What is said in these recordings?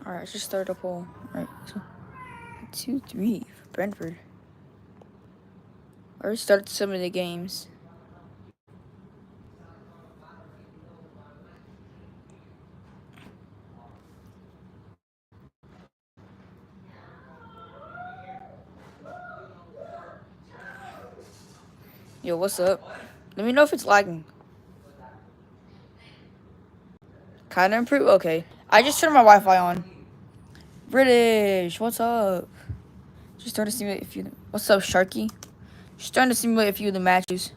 Alright, let's just start a poll. Alright, so 2-3 for Brentford. I already started some of the games. Yo, what's up? Let me know if it's lagging. Kinda improved? Okay. I just turned my Wi-Fi on. British, what's up? Just started to simulate a few. What's up, Sharky? Just starting to simulate a few of the matches.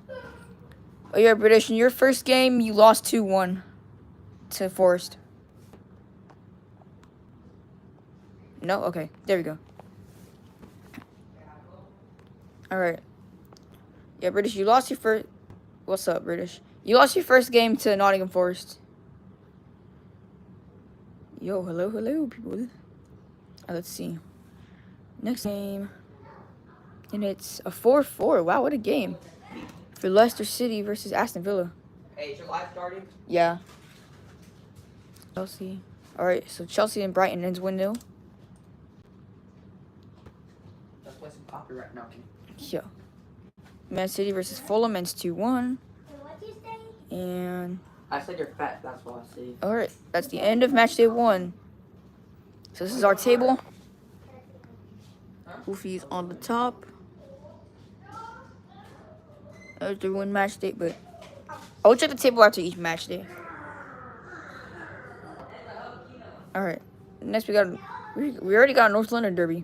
Oh, yeah, British. In your first game, you lost 2-1 to Forest. No? Okay. There we go. Alright. Yeah, British, you lost your first... What's up, British? You lost your first game to Nottingham Forest. Yo, hello, people. Let's see. Next game. And it's a 4-4. Wow, what a game. For Leicester City versus Aston Villa. Hey, is your live starting? Yeah. Chelsea. Alright, so Chelsea and Brighton ends 1-0. Let's play some copyright now. Yeah. Man City versus Fulham ends 2-1. And I said you're fat, that's what I see. alright, that's the end of match day 1. So this is our table. Goofy's on the top. There's the one match day, but I'll check the table after each match day. Alright. Next we already got a North London derby.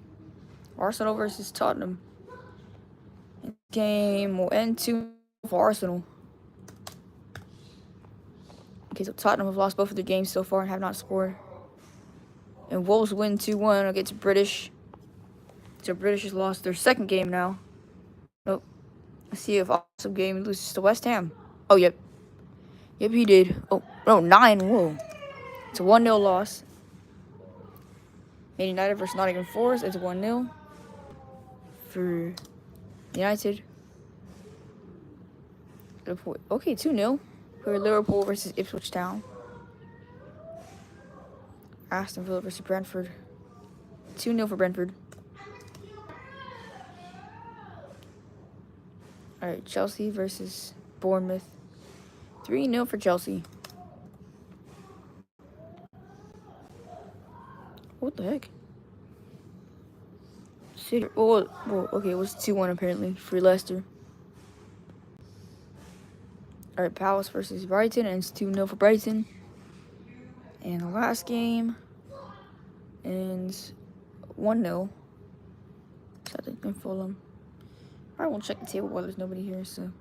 Arsenal versus Tottenham. Game will end 2 for Arsenal. Okay, so Tottenham have lost both of their games so far and have not scored. And Wolves win 2-1 against British. So British has lost their second game now. Nope. Let's see if Awesome Game loses to West Ham. Oh, yep. Yep, he did. Oh, no, 9. Whoa. It's a 1-0 loss. Man United versus Nottingham Forest. It's 1-0 for United. Liverpool. Okay, 2-0 for Liverpool versus Ipswich Town. Aston Villa versus Brentford. 2-0 for Brentford. Alright, Chelsea versus Bournemouth. 3-0 for Chelsea. What the heck? City. Oh, okay, it was 2-1 apparently for Leicester. Alright, Palace versus Brighton, and it's 2-0 for Brighton. And the last game ends 1-0. Southampton Fulham. I won't check the table while there's nobody here, so.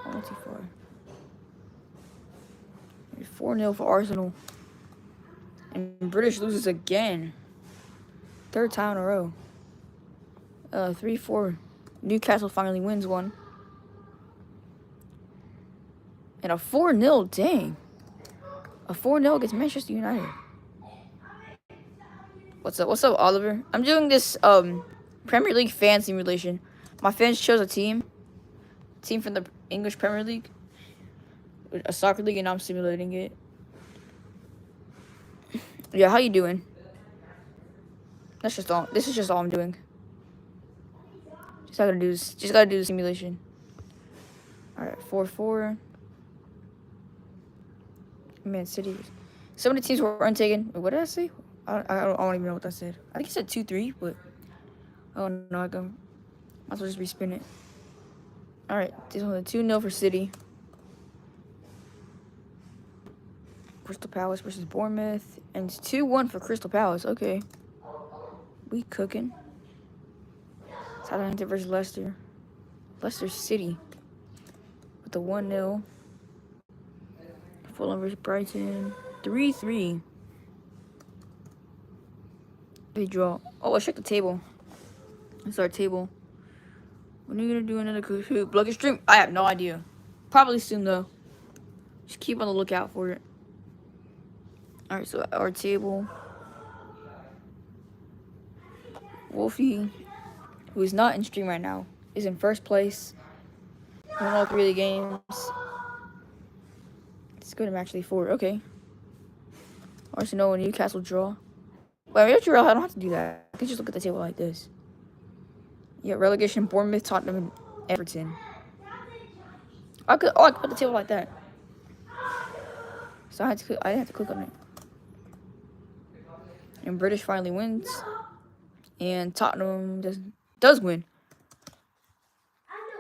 I went too far. 4-0 for Arsenal. And British loses again. 3rd time in a row. 3-4. Newcastle finally wins one. And a 4-0, dang. A 4-0 against Manchester United. What's up, Oliver? I'm doing this Premier League fan simulation. My fans chose a team from the English Premier League, a soccer league, and I'm simulating it. Yeah, how you doing? This is just all I'm doing. Just gotta do the simulation. All right, 4-4. Man City. Some of the teams were untaken. Wait, what did I say? I don't even know what I said. I think I said 2-3, but oh no, I might as well just respin it. All right, this one's 2-0 for City. Crystal Palace versus Bournemouth, and it's 2-1 for Crystal Palace. Okay, we cooking. Southampton versus Leicester. Leicester City with the 1-0. Fulham versus Brighton. 3-3. Big draw. Oh, let's check the table. It's our table. When are you gonna do another Kahoot Blugger stream? I have no idea. Probably soon though. Just keep on the lookout for it. Alright, so our table. Wolfie, who is not in stream right now, is in first place. Won all 3 of the games. Let's go to match day 4. Okay. Arsenal and Newcastle draw. Wait, I draw. I don't have to do that. I can just look at the table like this. Yeah, relegation: Bournemouth, Tottenham, and Everton. I could put the table like that. So I didn't have to click on it. And British finally wins, and Tottenham does win.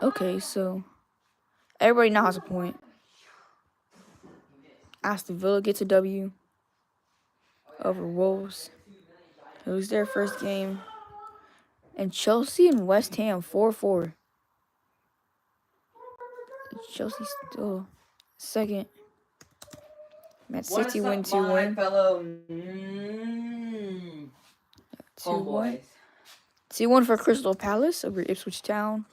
Okay, so everybody now has a point. Aston Villa gets a W over Wolves. It was their first game. And Chelsea and West Ham 4-4. Chelsea still second. Man City win 2-1. Fellow 2-1. homeboys. 2-1 for Crystal Palace over Ipswich Town.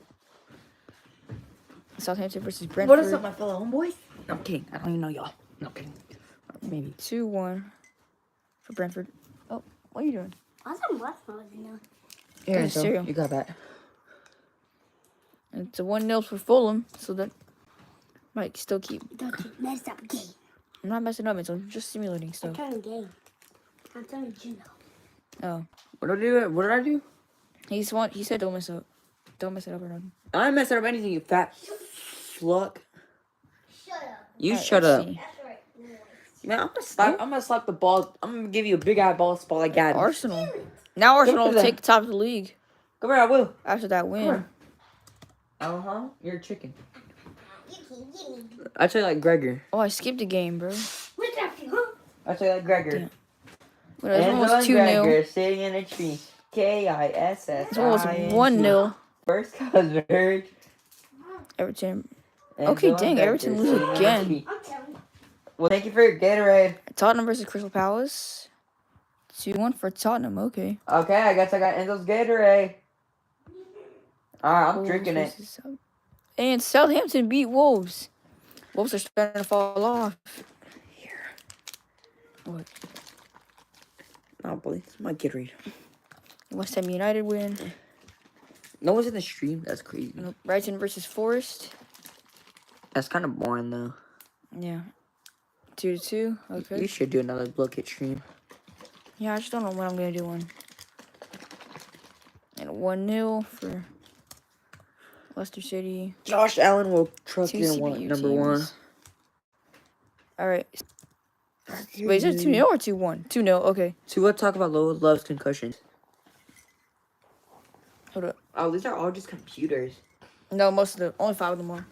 Southampton versus Brentford. What is up, my fellow homeboys? No, I'm kidding. I don't even know y'all. No, I'm kidding. Maybe. 2-1 for Brentford. Oh, what are you doing? I was on Westmore, you know. Here, Good cereal. you got that. And it's a 1-0 for Fulham, so that might still keep. Don't you mess up game. I'm not messing up, I'm just simulating I'm stuff. turning game. I'm turning Gino. Oh. What did I do? What did I do? He said don't mess up. Don't mess it up or nothing. I ain't messing up anything, you fat fluck. Shut up. You Alright, shut let's up. see. That's right. Man, I'm gonna slap the ball. I'm gonna give you a big eye ball spot like that. Arsenal. Now Arsenal Look at will that. take the top of the league Come here, I will. after that win. Come Uh-huh. You're a chicken. Give me. I tell you like Gregor. Oh, I skipped a game, bro. What's that, huh? I tell you like Gregor. Damn. Well, this one Enzo was and 2-0. Gregor sitting in a tree. KISS. This one was 1-0. First cousin. Everton. Enzo Okay, and dang, Gregor Everton lose sitting in a again. tree. I'm telling you. Well, thank you for your Gatorade. Tottenham versus Crystal Palace. 2-1 for Tottenham. Okay. Okay, I guess I got Enzo's Gatorade. Alright, I'm Wolves drinking it. versus And Southampton beat Wolves. Wolves are starting to fall off. Here. What? Oh, boy, it's my Gatorade. West Ham United win. No one's in the stream. That's crazy. Brighton versus Forest. That's kind of boring, though. Yeah. 2-2. Okay. You should do another Blood Kit stream. Yeah, I just don't know when I'm gonna do one. And 1-0 for Leicester City. Josh Allen will truck Two in CPU number one. teams. All right. Wait, is it 2-0 or 2-1? 2-0. Okay. So let's talk about Love's concussions. Hold up. Oh, these are all just computers. No, most of them. Only 5 of them are.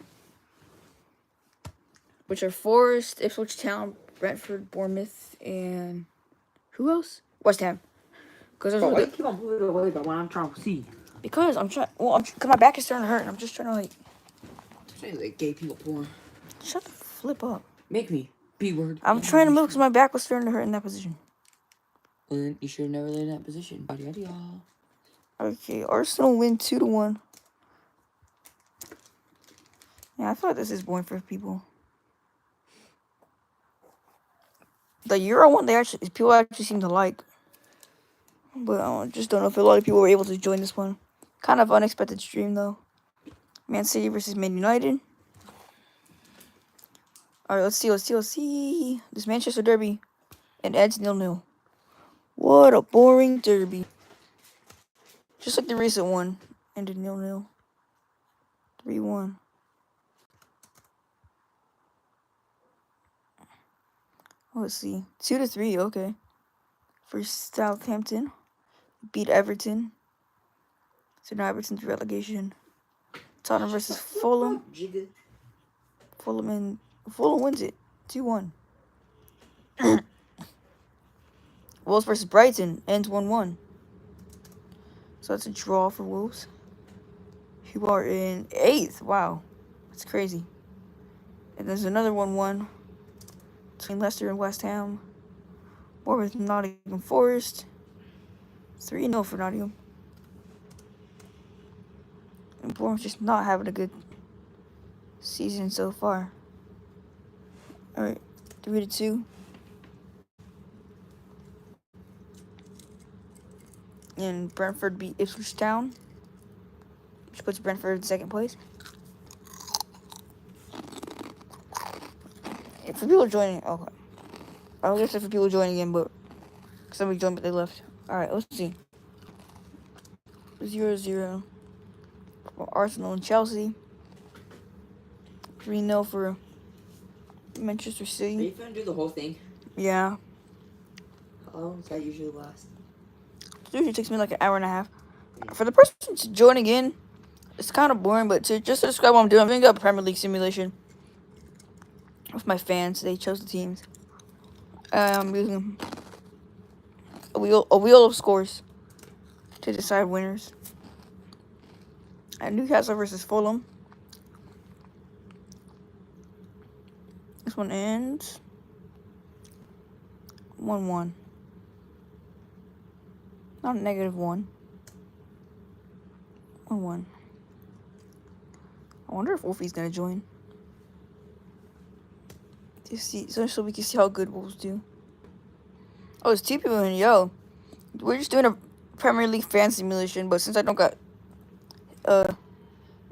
Which are Forest, Ipswich Town, Brentford, Bournemouth, and who else? West Ham. Because Bro, why you keep on moving away from what I'm trying to see? because I'm trying. Well, because my back is starting to hurt. And I'm just trying to like. Say like gay people porn. Shut the flip up. Make me. B word. I'm trying to move because my back was starting to hurt in that position. Well, then you should have never laid in that position. Body, yada, yada. Okay, Arsenal win 2-1. Yeah, I feel like this is boring for people. The Euro one, people actually seem to like. But I just don't know if a lot of people were able to join this one. Kind of unexpected stream, though. Man City versus Man United. Alright, let's see. This Manchester Derby. And ends 0-0. What a boring derby. Just like the recent one. Ended 0-0. 3-1. Oh, let's see. 2-3, okay. For Southampton. Beat Everton. So now Everton's relegation. Tottenham versus Fulham. Fulham wins it. 2-1. Wolves versus Brighton ends 1-1. So that's a draw for Wolves. Who are in 8th. Wow. That's crazy. And there's another 1-1 between Leicester and West Ham. Bournemouth and Nottingham Forest. 3-0 for Nottingham. And Bournemouth just not having a good season so far. Alright, 3-2. And Brentford beat Ipswich Town, which puts Brentford in 2nd place. For people joining, okay. I was excited for people joining in, but somebody joined, but they left. All right, let's see. 0-0 for Arsenal and Chelsea. 3-0 for Manchester Are City. you gonna do the whole thing? Yeah. How long does that usually last? It usually takes me like an hour and a half. For the person joining in, it's kind of boring, but just to describe what I'm doing a Premier League simulation with my fans. They chose the teams. I'm using a wheel of scores to decide winners. And Newcastle versus Fulham. This one ends 1-1. Not -1. 1-1. I wonder if Wolfie's gonna join. So we can see how good Wolves do. Oh, it's 2 people in. Yo, we're just doing a Premier League fan simulation, but since I don't got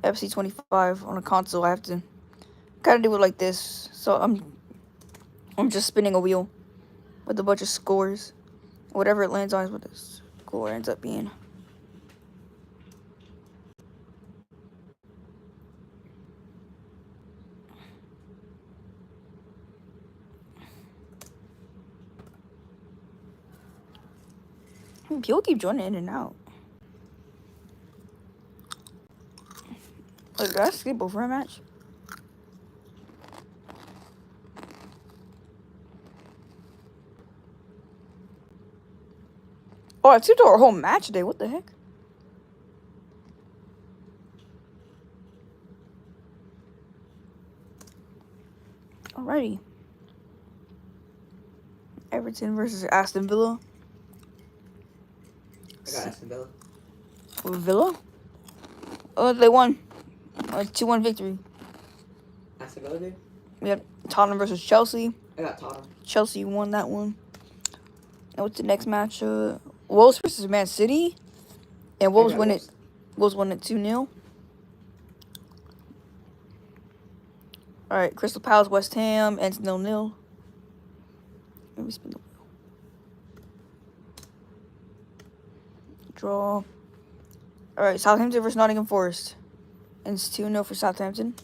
FC25 on a console, I have to kind of do it like this. So I'm just spinning a wheel with a bunch of scores. Whatever it lands on is what the score ends up being. People keep joining in and out. Wait, did I skip over a match? Oh, I skipped over a whole match day. What the heck? Alrighty. Everton versus Aston Villa. I got Aston Villa. Villa? Oh, they won. 2-1 victory. Aston Villa, dude? Yep. Tottenham versus Chelsea. I got Tottenham. Chelsea won that one. And what's the next match? Wolves versus Man City. And Wolves win it. Wolves won it 2-0. Alright, Crystal Palace, West Ham, ends 0-0. Let me spin the wheel. Draw. Alright, Southampton versus Nottingham Forest. Ends 2-0 for Southampton.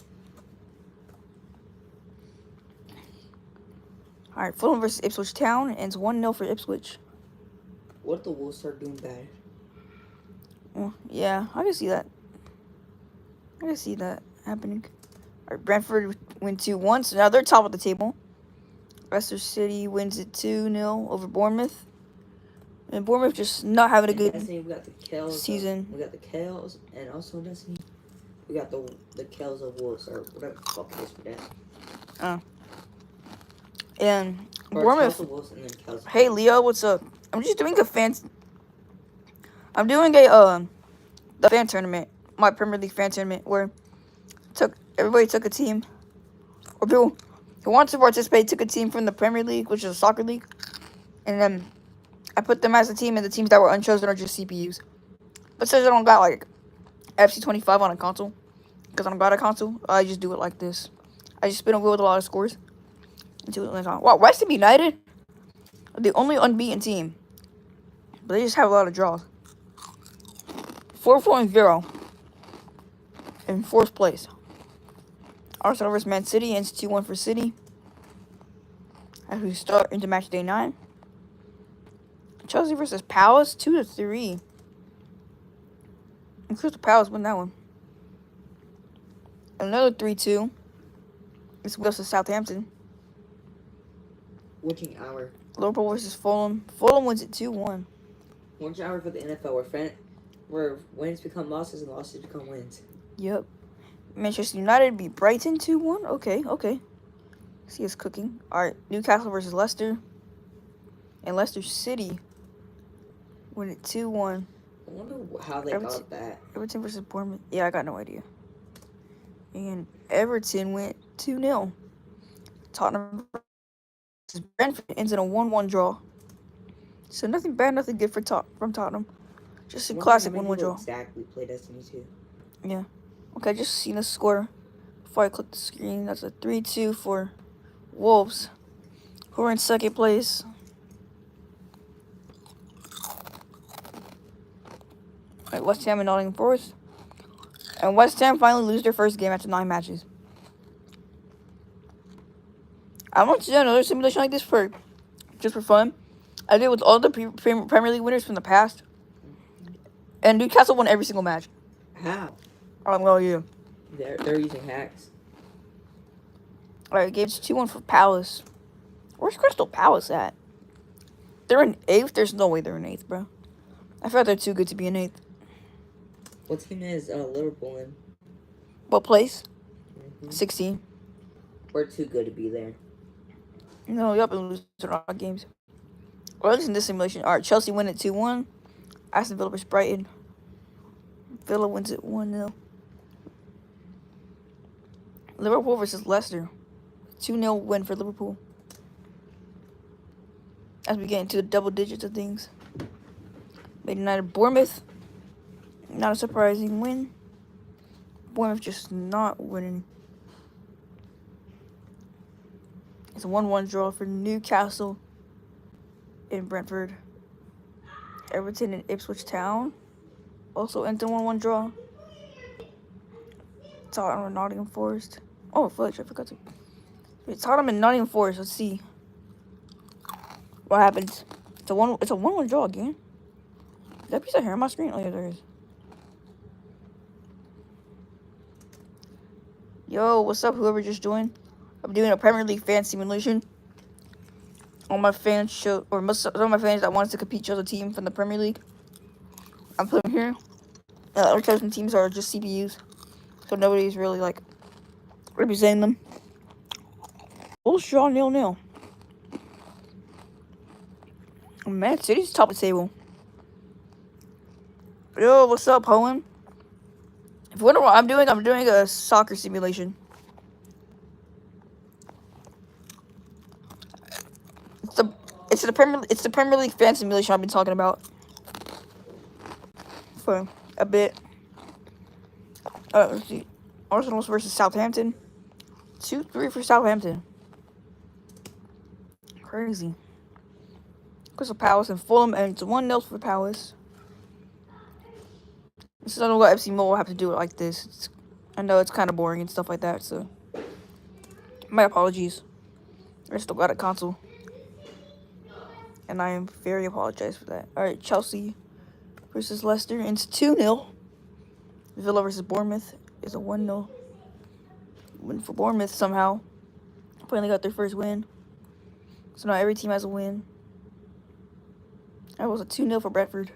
Alright, Fulham versus Ipswich Town. Ends 1-0 for Ipswich. What if the Wolves start doing bad? Well, yeah, I can see that. I can see that happening. Alright, Brentford win 2-1, so now they're top of the table. Leicester City wins it 2-0 over Bournemouth. And Bournemouth just not having a good Destiny, we got the Kells season. We got the Kells, and also in Destiny, we got the Kells of Wolves, or whatever the fuck it is for Destiny. And Or Bournemouth. Kells of Wolves and then Kells. Hey Leo, what's up? I'm just doing a fan. I'm doing a the fan tournament, my Premier League fan tournament, where everybody took a team, or people who want to participate took a team from the Premier League, which is a soccer league, and then I put them as a team, and the teams that were unchosen are just CPUs. But since I don't got like FC25 on a console, because I don't got a console, I just do it like this. I just spin a wheel with a lot of scores until it lands on. Wow, West Ham United are the only unbeaten team, but they just have a lot of draws. 4.0 in 4th place. Arsenal versus Man City ends 2-1 for City. As we start into match day 9. Chelsea versus Palace 2-3. And Crystal Palace win that one. Another 3-2. This goes to Southampton. Witching hour. Liverpool versus Fulham. Fulham wins it 2-1. Witching hour for the NFL, where wins become losses and losses become wins. Yep. Manchester United beat Brighton 2-1. Okay. See us cooking. Alright, Newcastle versus Leicester. And Leicester City win it 2-1. I wonder how they got that. Everton versus Bournemouth. Yeah, I got no idea. And Everton went 2-0. Tottenham versus Brentford ends in a 1-1 draw. So nothing bad, nothing good from Tottenham. Just a classic 1-1 draw. Exactly play Destiny 2. Yeah. Okay, just seen the score before I click the screen. That's a 3-2 for Wolves. who are in second place. Right, West Ham and Nottingham Forest. And West Ham finally lose their first game after 9 matches. I want to do another simulation like this just for fun. I did it with all the Premier League winners from the past. And Newcastle won every single match. How? Well, you. They're using hacks. Alright, game's 2-1 for Palace. Where's Crystal Palace at? They're in 8th? There's no way they're in 8th, bro. I feel like they're too good to be in 8th. What team is Liverpool in? What place? 16. 16. We're too good to be there. No, y'all been losing all games. Or at least in this simulation. Alright, Chelsea win at 2-1. Aston Villa vs Brighton. Villa wins at 1-0. Liverpool versus Leicester. 2-0 win for Liverpool. As we get into the double digits of things. Man United Bournemouth. Not a surprising win. Bournemouth just not winning. It's a 1-1 draw for Newcastle in Brentford. Everton and Ipswich Town. Also into 1-1 draw. Tottenham and Nottingham Forest. Oh, fudge, I forgot to. Wait, Tottenham and Nottingham Forest. Let's see what happens. It's a 1-1 draw again. Is that piece of hair on my screen? Oh yeah, there is. Yo, what's up, whoever just joined? I'm doing a Premier League fan simulation. All my fans some of my fans that wants to compete chose a team from the Premier League. I'm putting here. Other chosen teams are just CPUs, so nobody's really like representing them. Bulls draw 0-0. Man City's top of the table. Yo, what's up, Owen? If you wonder what I'm doing a soccer simulation. It's the Premier League fan simulation I've been talking about for a bit. Let's see. Arsenal versus Southampton. 2-3 for Southampton. Crazy. Crystal Palace and Fulham, and it's 1-0 for Palace. This is I don't know what FC Mobile will have to do it like this. I know it's kind of boring and stuff like that, so my apologies. I still got a console, and I am very apologize for that. All right, Chelsea versus Leicester, and it's 2-0. Villa versus Bournemouth is a 1-0 win for Bournemouth somehow. Finally got their first win. So now every team has a win. That was a 2-0 for Brentford.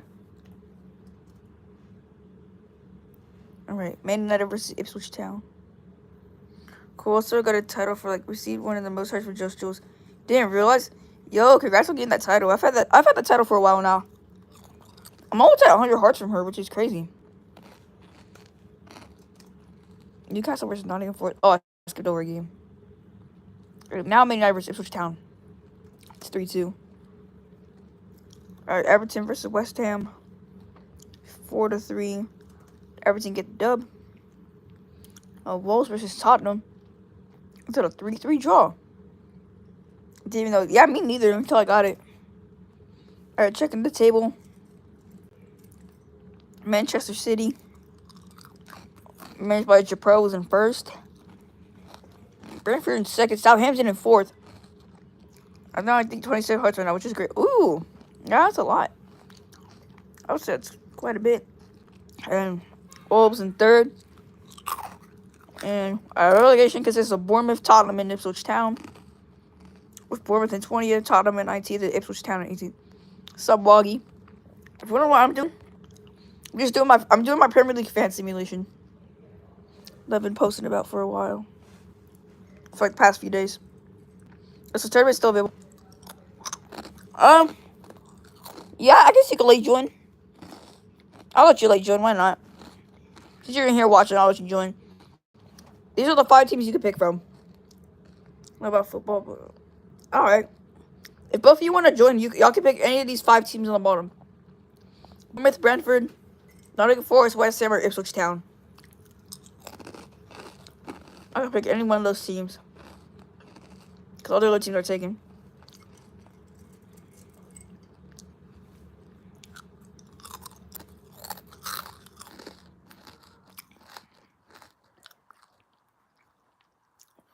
Alright, Man United versus Ipswich Town. Cool, also got a title for received one of the most hearts for Just Jules. Didn't realize. Yo, congrats on getting that title. I've had that title for a while now. I'm almost at 100 hearts from her, which is crazy. Newcastle versus Nottingham Forest. Oh, I skipped over a game. Now Man United versus Ipswich Town. It's 3-2. Alright, Everton versus West Ham. 4-3. Everton get the dub. Wolves versus Tottenham. It's a 3-3 draw. Didn't even know. Yeah, me neither until I got it. Alright, checking the table. Manchester City, managed by Japro, was in first. Brentford in second. Southampton in fourth. I think 26 hearts right now, which is great. Ooh, yeah, that's a lot. I would say that's quite a bit. And Wolves in third. And our relegation consists of Bournemouth, Tottenham, and Ipswich Town. With Bournemouth in 20th, Tottenham in 19th, and Ipswich Town in 18th. Sub-Woggy. If you wonder what I'm doing, I'm doing my Premier League fan simulation that I've been posting about for a while. For the past few days. Is the tournament still available? Yeah, I guess you can late join. I'll let you late join, why not? Since you're in here watching, I'll let you join. These are the 5 teams you can pick from. What about football? But alright. If both of you want to join, y'all can pick any of these 5 teams on the bottom. Bournemouth, Brentford, Nottingham Forest, West Ham, or Ipswich Town. I can pick any one of those teams. Because all the other teams are taken.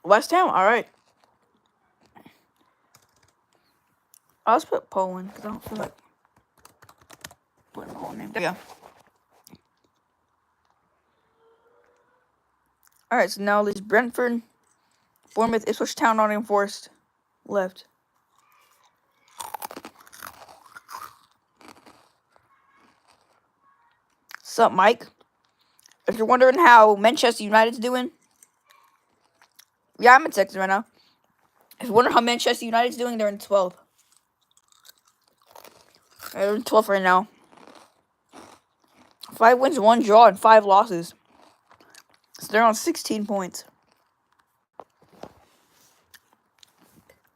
West Ham. All right. I'll just put Poland because I don't feel like putting the whole name. There you go. All right. So now there's Brentford, Bournemouth, Ipswich Town, Nottingham Forest left. Sup, Mike? If you're wondering how Manchester United's doing, yeah, I'm in Texas right now. If you're wondering how Manchester United's doing, they're in 12th. They're in 12th right now. 5 wins, 1 draw, and 5 losses. So they're on 16 points.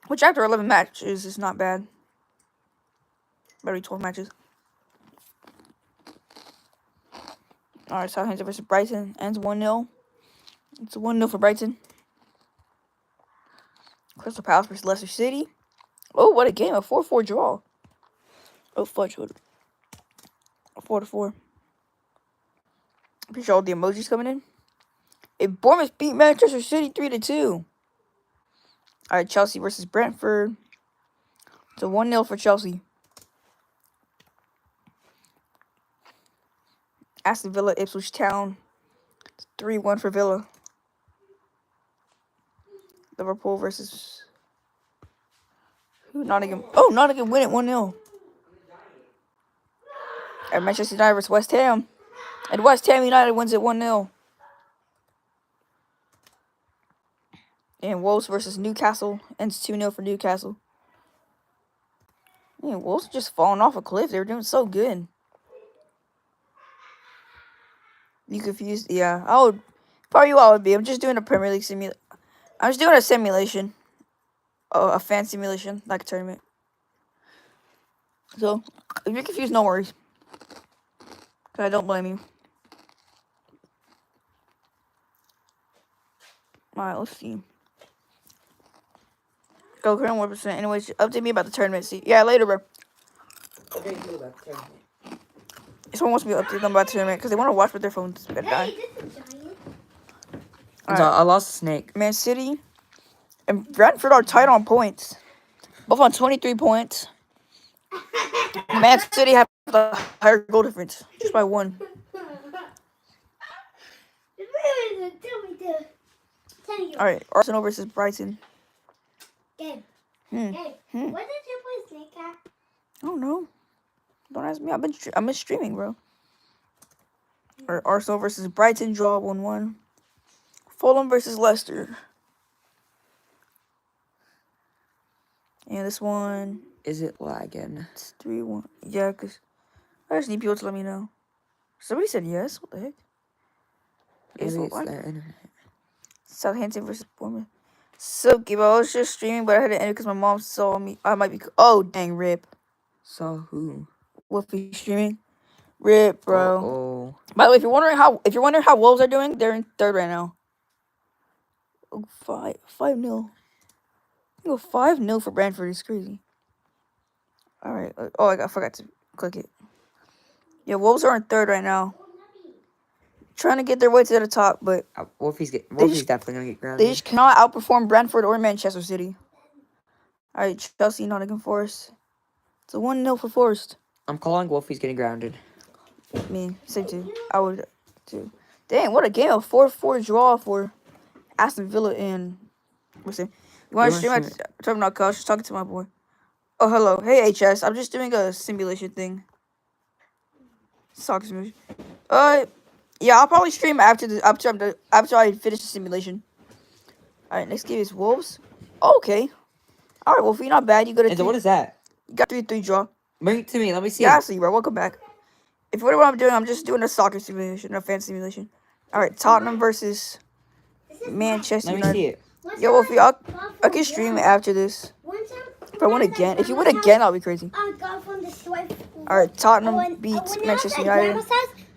Which after 11 matches is not bad. Better be 12 matches. Alright, Southampton versus Brighton. Ends 1-0. It's a 1-0 for Brighton. Crystal Palace versus Leicester City. Oh, what a game. A 4-4 draw. Oh, fudge. 4-4. Pretty sure all the emojis coming in. If Bournemouth beat Manchester City 3-2. Alright, Chelsea versus Brentford. It's a 1-0 for Chelsea. Aston Villa, Ipswich Town. It's 3-1 for Villa. Liverpool versus Nottingham. Oh, Nottingham win it 1-0. At Manchester United versus West Ham. And West Ham United wins it 1-0. And Wolves versus Newcastle ends 2-0 for Newcastle. Man, Wolves just falling off a cliff. They were doing so good. You confused? Yeah, I would. Probably you all would be. I'm just doing a Premier League simulation. I'm just doing a simulation. A fan simulation, like a tournament. So, if you're confused, no worries. Because I don't blame you. Alright, let's see. Go current 1%. Anyways, update me about the tournament. See, yeah, later, bro. What are you doing about the tournament? Someone wants me to update them about the tournament because they want to watch with their phones. Better die. Hey, this is giant. Alright. I lost a snake. Man City and Brentford are tied on points. Both on 23 points. Man City have the higher goal difference. Just by 1. Alright, Arsenal versus Brighton. Gabe, Hmm. Gabe, Hmm. what did you play Snake at? I don't know. Don't ask me. I've been streaming, bro. Or Arsenal versus Brighton, draw 1-1. Fulham versus Leicester. And this one, Is it lagging? it's 3-1. Yeah, because I just need people to let me know. Somebody said yes. What the heck? Maybe so it's what? their internet. Southampton versus Bournemouth. So, Gabe, I was just streaming, but I had to end it because my mom saw me. I might be. Oh, dang, rip. Saw who? Wolfie streaming. Rip, bro. Oh. By the way, if you're wondering how Wolves are doing, they're in 3rd right now. Oh, 5-0. Go 5-0 for Brentford is crazy. All right. Oh, I forgot to click it. Yeah, Wolves are in 3rd right now. Trying to get their way to the top, but Wolfie's just- definitely gonna get they grounded. just cannot outperform Brentford or Manchester City. All right, Chelsea, Nottingham Forest. It's a 1-0 for Forest. I'm calling Wolfie's getting grounded. Me, same too. I would too. Dang, what a game! A 4-4 draw for Aston Villa and what's it? You want to stream at Terminal Call? I was just talking to my boy. Oh, hello. Hey, HS. I'm just doing a simulation thing. Soccer simulation. Yeah, I'll probably stream after I finish the simulation. All right, next game is Wolves. Okay. All right, Wolfie, not bad. You got What is that? You got 3-3 draw. Bring it to me. Let me see. Yeah, I see, bro. Welcome back. If you wonder what I'm doing, I'm just doing a soccer simulation, a fan simulation. All right, Tottenham versus Manchester Let me United. see it. Yo, Wolfie, I can stream after this. If I win again, if you win again, I'll be crazy. I got from the store. All right, Tottenham beats Manchester United.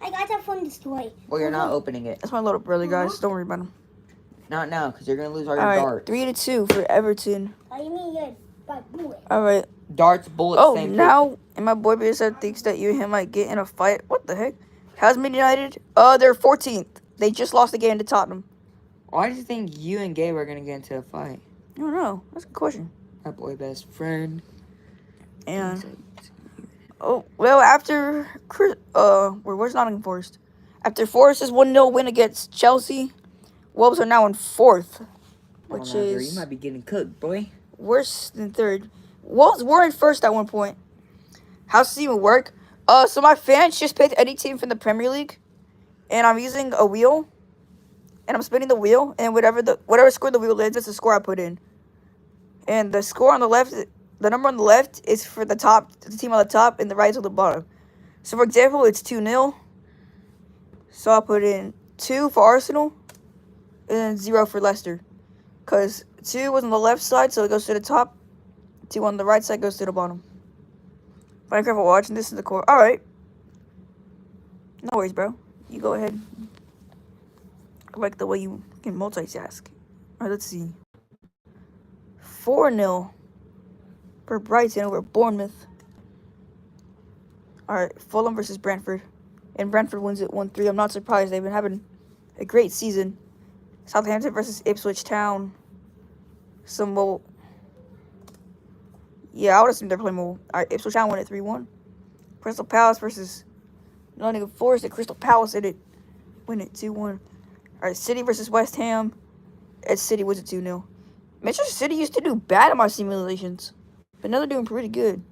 I got that from the store. Well, you're not opening it. That's my little brother, guys. Don't worry about him. Not now, because you're gonna lose all All your right, darts. 3-2 for Everton. Oh, you mean good? But boy. All right. Darts, bullets, Oh, same now, and my boy BSF thinks that you and him might get in a fight. What the heck? How's Man United? They're 14th. They just lost the game to Tottenham. Why do you think you and Gabe are gonna get into a fight? I don't know. That's a good question. My boy best friend. And oh well, after where's Nottingham Forest? After Forest's 1-0 win against Chelsea, Wolves are now in 4th, which you is might be getting cooked, boy. worse than 3rd. Wolves were in 1st at one point. How's this even work? So my fans just picked any team from the Premier League, and I'm using a wheel, and I'm spinning the wheel, and whatever score the wheel is, that's the score I put in. And the score on the left, the number on the left is for the team on the top, and the right is on the bottom. So for example, it's 2-0. So I'll put in 2 for Arsenal, and then 0 for Leicester. Because 2 was on the left side, so it goes to the top. 2 on the right side goes to the bottom. Minecraft for watching this in the core. Alright. No worries, bro. You go ahead. I like the way you can multitask. Alright, let's see. 4-0 for Brighton over Bournemouth. Alright, Fulham versus Brentford. And Brentford wins it 1-3. I'm not surprised. They've been having a great season. Southampton versus Ipswich Town. Yeah, I would assume they're playing more. Alright, Ipswich Town won it 3-1. Crystal Palace versus Nottingham Forest. And Crystal Palace win it 2-1. Alright, City versus West Ham. And City wins it 2-0. Manchester City used to do bad in my simulations. But now they're doing pretty good.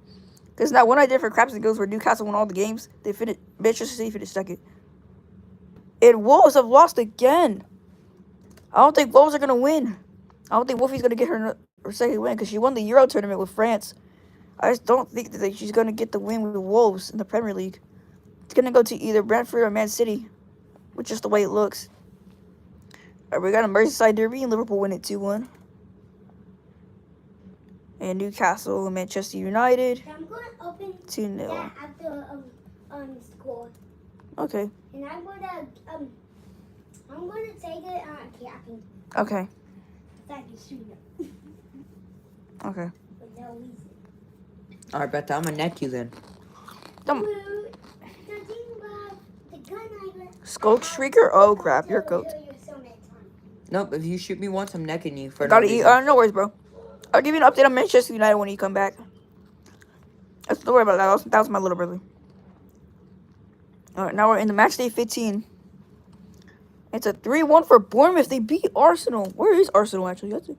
Because now when I did for Craps and Goals where Newcastle won all the games, Manchester City finished second. And Wolves have lost again. I don't think Wolves are going to win. I don't think Wolfie's going to get her second win because she won the Euro tournament with France. I just don't think that she's going to get the win with Wolves in the Premier League. It's going to go to either Brentford or Man City, which is the way it looks. All right, we got a Merseyside derby and Liverpool win it 2-1. And Newcastle and Manchester United. I'm going to open 2-0. that after score. Okay. And I'm going to take it capping. Okay. So I can shoot it. Okay. For no reason. Alright, Beth, I'm gonna neck you then. Dumb. The thing about the gun I got. Skulk Shrieker? Oh crap, you're cooked. Nope, if you shoot me once, I'm necking you for Gotta no eat. reason. No worries, bro. I'll give you an update on Manchester United when you come back. Don't worry about that. That was my little brother. Alright, now we're in the match day 15. It's a 3-1 for Bournemouth. They beat Arsenal. Where is Arsenal, actually? That's it.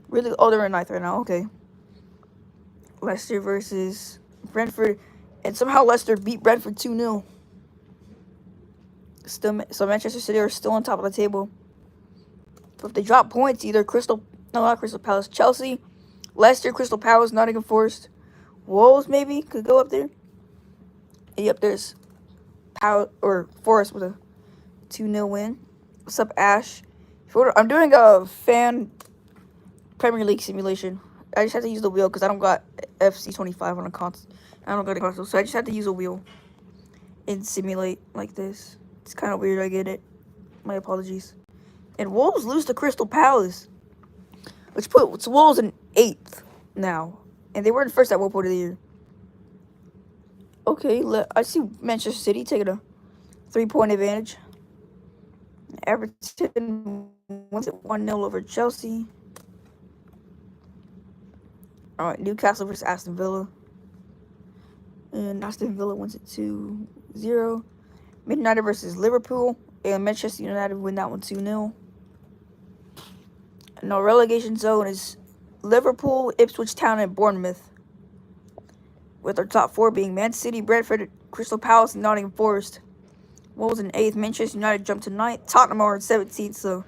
Really? Oh, they're in 9th right now. Okay. Leicester versus Brentford. And somehow Leicester beat Brentford 2-0. So Manchester City are still on top of the table. So if they drop points, either not Crystal Palace, Chelsea, Leicester, Crystal Palace, Nottingham Forest, Wolves maybe could go up there. And yep, there's Forest with a 2-0 win. What's up, Ash? I'm doing a fan Premier League simulation. I just have to use the wheel because I don't got FC25 on a console. I don't got a console, so I just have to use a wheel and simulate like this. It's kind of weird. I get it. My apologies. And Wolves lose to Crystal Palace, which puts Wolves in 8th now, and they were in 1st at one point of the year. Okay, I see Manchester City taking a 3-point advantage. Everton wins it 1-0 over Chelsea. All right, Newcastle versus Aston Villa. And Aston Villa wins it 2-0. Man United versus Liverpool. And Manchester United win that one 2-0. And our relegation zone is Liverpool, Ipswich Town, and Bournemouth. With our top 4 being Man City, Brentford, Crystal Palace, and Nottingham Forest. Wolves in 8th. Manchester United jumped to 9th. Tottenham are in 17th. So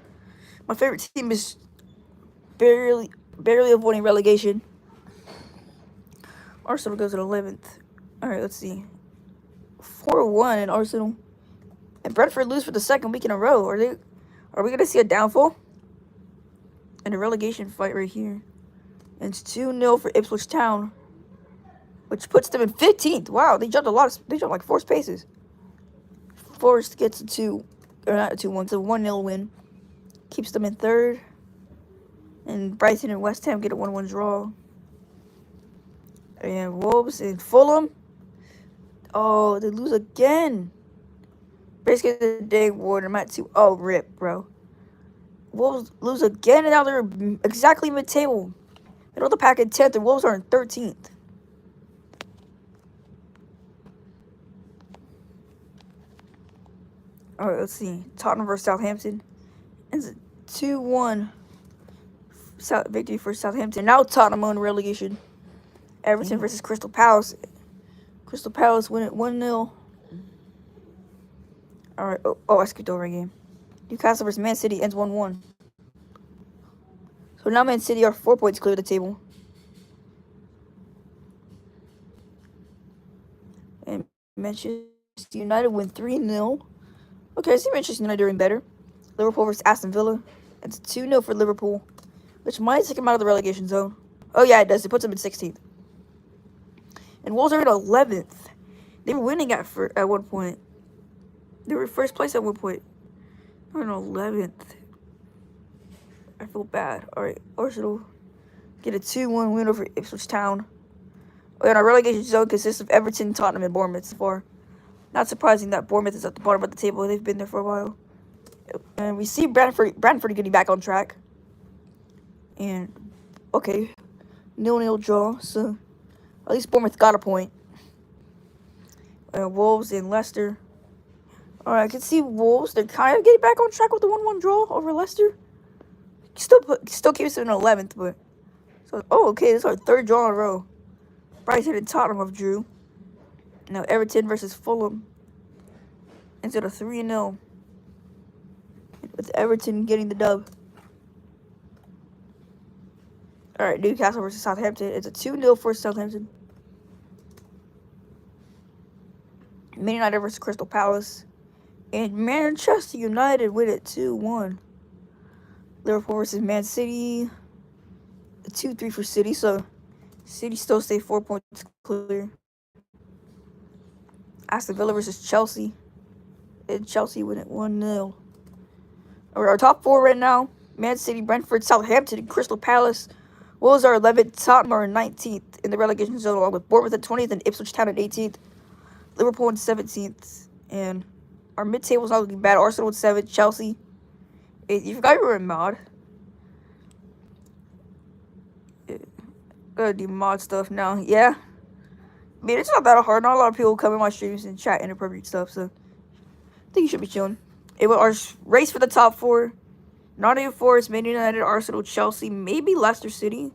my favorite team is barely avoiding relegation. Arsenal goes at 11th. All right, let's see. 4-1 in Arsenal. And Brentford lose for the 2nd week in a row. Are we going to see a downfall? And a relegation fight right here. And it's 2-0 for Ipswich Town, which puts them in 15th. Wow, they jumped like 4 spaces. Forest gets a 2-1. It's a 1-0 win. Keeps them in 3rd. And Brighton and West Ham get a 1-1 draw. And Wolves and Fulham. Oh, they lose again. Basically, the day ward. I'm at 2. Oh, rip, bro. Wolves lose again, and now they're exactly mid-table. Middle of the pack in 10th, and Wolves are in 13th. All right, let's see. Tottenham versus Southampton. It's a 2-1 victory for Southampton. Now Tottenham on relegation. Everton versus Crystal Palace. Crystal Palace win it 1-0. All right. Oh, I skipped over a game. Newcastle versus Man City ends 1-1. So now Man City are 4 points clear of the table. And Manchester United win 3-0. Okay, I see Manchester United doing better. Liverpool versus Aston Villa. It's 2-0 for Liverpool, which might take them out of the relegation zone. Oh, yeah, it does. It puts them in 16th. And Wolves are in 11th. They were winning at one point. They were first place at one point. They're in 11th. I feel bad. All right, Arsenal get a 2-1 win over Ipswich Town. And our relegation zone consists of Everton, Tottenham, and Bournemouth so far. Not surprising that Bournemouth is at the bottom of the table. They've been there for a while. And we see Brentford getting back on track. And, okay, 0-0 draw. So, at least Bournemouth got a point. Wolves and Leicester. All right, I can see Wolves. They're kind of getting back on track with the 1-1 draw over Leicester. Still keeps it in 11th, but... So, okay, this is our third draw in a row. Brighton and Tottenham have drew. Now Everton versus Fulham. Instead of 3-0. With Everton getting the dub. Alright, Newcastle versus Southampton. It's a 2-0 for Southampton. Man United versus Crystal Palace. And Manchester United win it 2-1. Liverpool versus Man City. 2-3 for City, so City still stay 4 points clear. Aston Villa versus Chelsea. And Chelsea win it 1-0. Our top four right now: Man City, Brentford, Southampton, and Crystal Palace. Wolves are 11th, Tottenham are 19th in the relegation zone, along with Bournemouth at 20th and Ipswich Town at 18th. Liverpool in 17th. And our mid-table's not looking bad. Arsenal in 7th, Chelsea 8th. You forgot you were in mod. Gotta do mod stuff now. Yeah. I mean, it's not that hard. Not a lot of people come in my streams and chat inappropriate stuff, so I think you should be chilling. It was our race for the top four. Nottingham Forest, Man United, Arsenal, Chelsea, maybe Leicester City.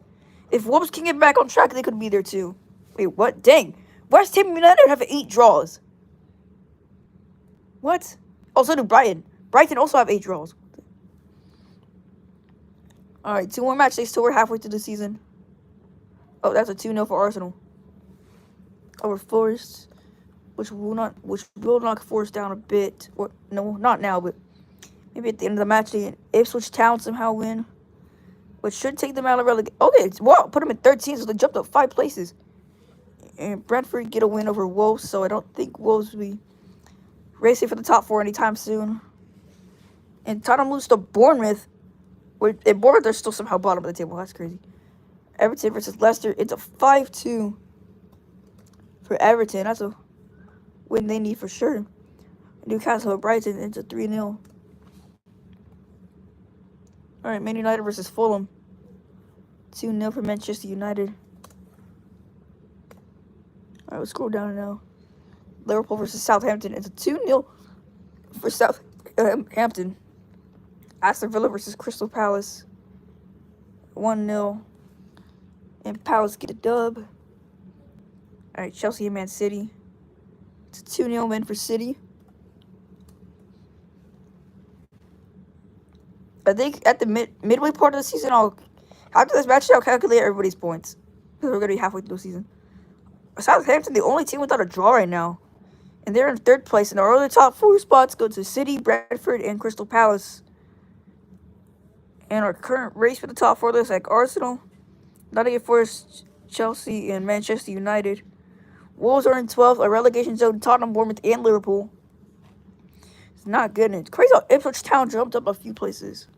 If Wolves can get back on track, they could be there too. Wait, what? Dang. West Ham United have 8 draws. What? Also do Brighton. Brighton also have 8 draws. Alright, 2 more match days till we're halfway through the season. Oh, that's a 2-0 for Arsenal. Over Forest, which will knock Forest down a bit. Or no, not now, but maybe at the end of the match, they Ipswich Town somehow win, which should take them out of relegation. Okay, wow, put them in 13, so they jumped up 5 places. And Brentford get a win over Wolves, so I don't think Wolves will be racing for the top 4 anytime soon. And Tottenham lose to Bournemouth. And Bournemouth are still somehow bottom of the table. That's crazy. Everton versus Leicester. It's a 5-2 for Everton. That's a win they need for sure. Newcastle and Brighton. It's a 3-0. All right, Man United versus Fulham. 2-0 for Manchester United. All right, let's scroll down now. Liverpool versus Southampton. It's a 2-0 for Southampton. Aston Villa versus Crystal Palace. 1-0. And Palace get a dub. All right, Chelsea and Man City. It's a 2-0 win for City. I think at the midway part of the season, after this match, I'll calculate everybody's points. Because we're going to be halfway through the season. Southampton, the only team without a draw right now. And they're in 3rd place. And our other top 4 spots go to City, Brentford, and Crystal Palace. And our current race for the top 4 looks like Arsenal, Nottingham Forest, Chelsea, and Manchester United. Wolves are in 12th, a relegation zone, Tottenham, Bournemouth, and Liverpool. It's not good. And it's crazy how Ipswich Town jumped up a few places.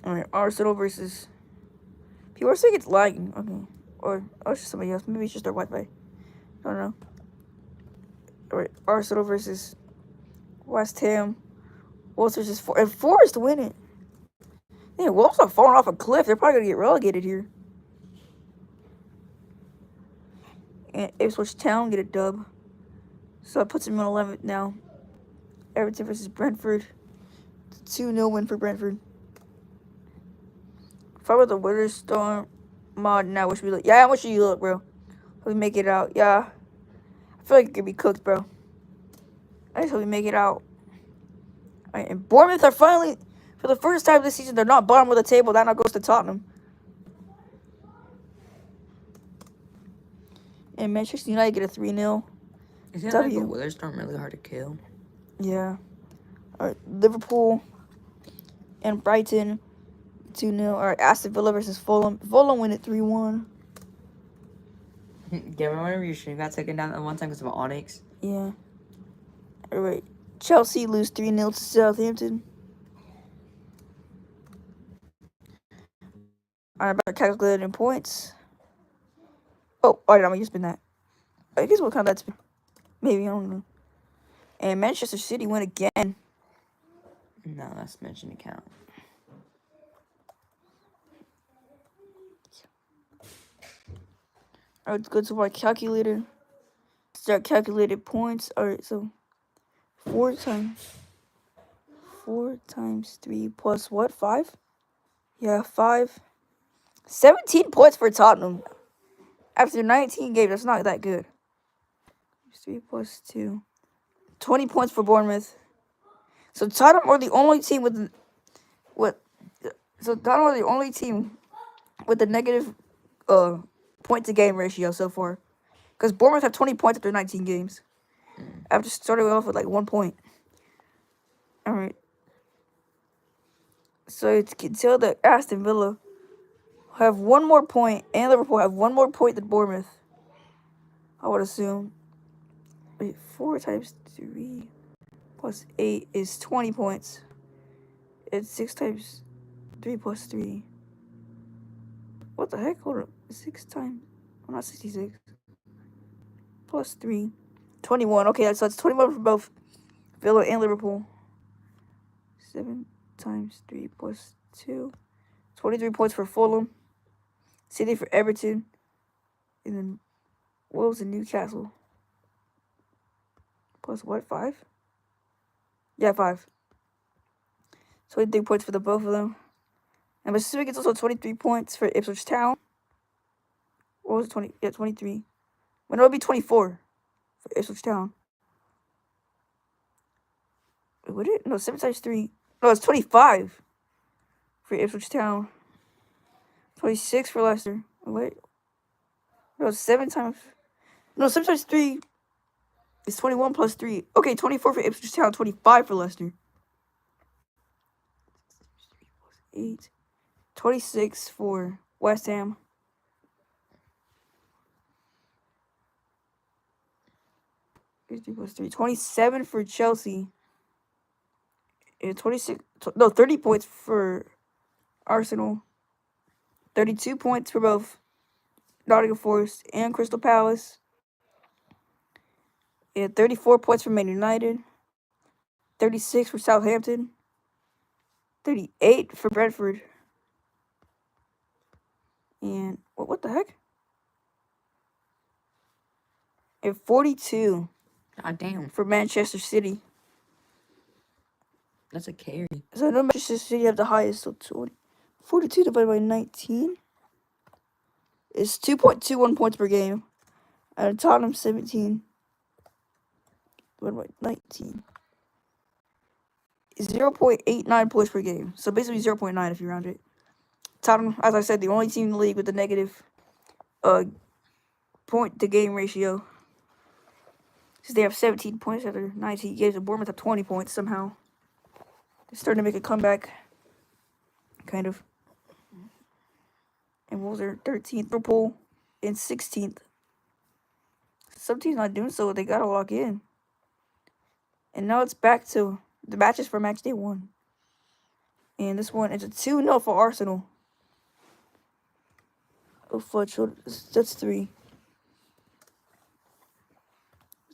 All right, Arsenal versus... People are saying it's lagging. Okay. Or it's just somebody else. Maybe it's just their Wi-Fi. I don't know. All right, Arsenal versus West Ham. Wolves versus four. And Forest win it. Yeah, Wolves are falling off a cliff. They're probably gonna get relegated here. And Ipswich Town get a dub. So it puts them in 11th now. Everton versus Brentford. 2-0 win for Brentford. If I were the Winter Storm mod now, wish we look. Yeah, I wish you look, bro. Hope we make it out. Yeah. I feel like it could be cooked, bro. I just hope we make it out. Alright, and Bournemouth are finally, for the first time this season, they're not bottom of the table. That now goes to Tottenham. And Manchester United get a 3-0. Isn't like W. the Winter Storm really hard to kill? Yeah. Alright, Liverpool and Brighton 2-0. Alright, Aston Villa versus Fulham. Fulham win it 3-1. Yeah, remember your stream got taken down that one time because of Onyx? Yeah. Alright. Chelsea lose 3-0 to Southampton. Alright, about to calculate in points. Oh, alright, I'm gonna spin that. I guess we'll count that spin. Maybe, I don't know. And Manchester City win again. No, that's mentioned account. Alright, let's go to my calculator. Start calculating points. Alright, so 4 times 3 plus what? 5? Yeah, 5. 17 points for Tottenham. After 19 games, that's not that good. 3 plus 2. 20 points for Bournemouth. So Tottenham are the only team with the negative point to game ratio so far. Because Bournemouth have 20 points after 19 games. After starting off with like 1 point. Alright. So you can tell that Aston Villa have 1 more point and Liverpool have 1 more point than Bournemouth. I would assume. Wait, 4 times 3 plus 8 is 20 points. And 6 times 3 plus 3. What the heck? Hold up. 6 times. Oh, not 66. Plus 3. 21. Okay, so it's 21 for both Villa and Liverpool. 7 times 3 plus 2. 23 points for Fulham. City for Everton. And then Wolves and Newcastle. Plus what? 5? Yeah, 5. 23 points for the both of them. And Pacific gets also 23 points for Ipswich Town. What was it? 20? Yeah, 23. When it would be 24 for Ipswich Town. Wait, would it? No, 7 times 3. No, it's 25 for Ipswich Town. 26 for Leicester. Oh, wait. No, 7 times. No, 7 times 3 is 21 plus 3. Okay, 24 for Ipswich Town, 25 for Leicester. 8. 26 for West Ham. Plus 3. 27 for Chelsea. And 30 points for Arsenal. 32 points for both Nottingham Forest and Crystal Palace. And 34 points for Man United. 36 for Southampton. 38 for Brentford. And what the heck? And 42 God damn. for Manchester City. That's a carry. So I know Manchester City have the highest, so 42 divided by 19 is 2.21 points per game. And Tottenham 17 divided by 19 is 0.89 points per game. So basically 0.9 if you round it. Tottenham, as I said, the only team in the league with the negative point to game ratio. Since they have 17 points after 19 games, and Bournemouth have 20 points somehow. They're starting to make a comeback. Kind of. And Wolves are 13th. Liverpool in 16th. Some teams not doing so, they gotta lock in. And now it's back to the matches for match day 1. And this one is a 2-0 for Arsenal. Oh, fudge. That's 3.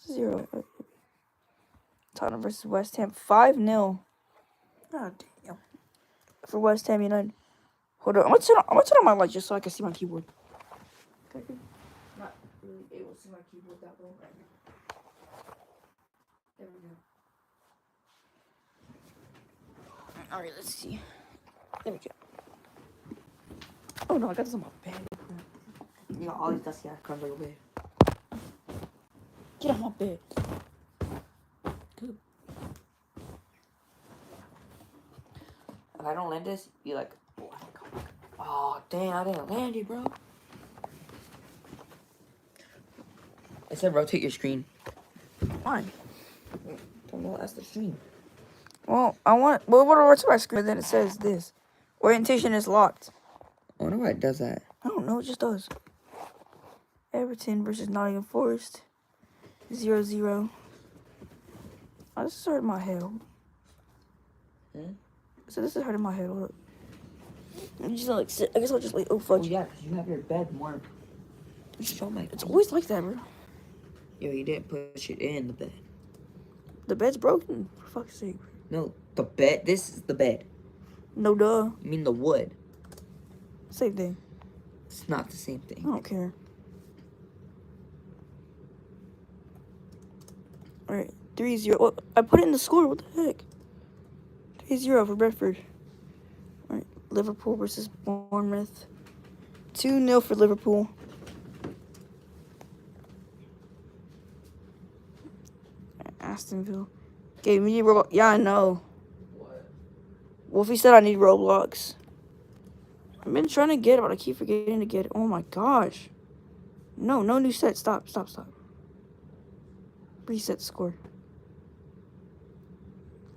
0. Tottenham versus West Ham. 5-0 God damn. For West Ham United. Hold on. I'm gonna turn on my light just so I can see my keyboard. Not really able to see my keyboard that well right now. There we go. Alright, let's see. There we go. Oh no, I got this on my bed. You got all these dusty ass crumbs on your bed. Get off my bed. Good. If I don't land this, you like, oh dang, I didn't land it, bro. It said rotate your screen. Why? Don't know, that's the screen. Well, what do I my screen? Then it says this. Orientation is locked. I wonder why it does that. I don't know, it just does. Everton versus Nottingham Forest. 0-0. Oh, this is hurting my head. So this is hurting my head. Hold up. I'm just like sit. I guess I'll just like, oh Oh fuck. yeah, because you have your bed more. Show my. It's always like that, bro. Yo, you didn't push it in the bed. The bed's broken. For fuck's sake. No, the bed. This is the bed. No duh. You mean the wood? Same thing. It's not the same I thing. don't care. Alright, 3-0. Oh, I put it in the score. What the heck? 3-0 for Brentford. Alright, Liverpool versus Bournemouth. 2-0 for Liverpool. Aston Villa. Okay, we need Roblox. Yeah, I know. What? Wolfie said I need Roblox. I've been trying to get it, but I keep forgetting to get it. Oh my gosh. No new set. Stop. Reset score.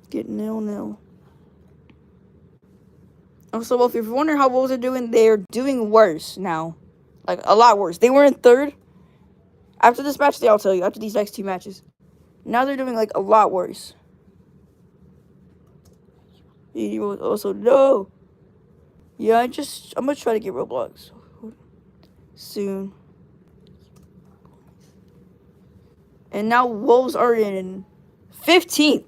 Get 0-0. Also, Wolfie, if you're wondering how Wolves are doing, they're doing worse now. Like, a lot worse. They were in third. After this match, I'll tell you. After these next two matches. Now they're doing, like, a lot worse. Also, no. Yeah, I'm going to try to get Roblox soon. And now Wolves are in 15th.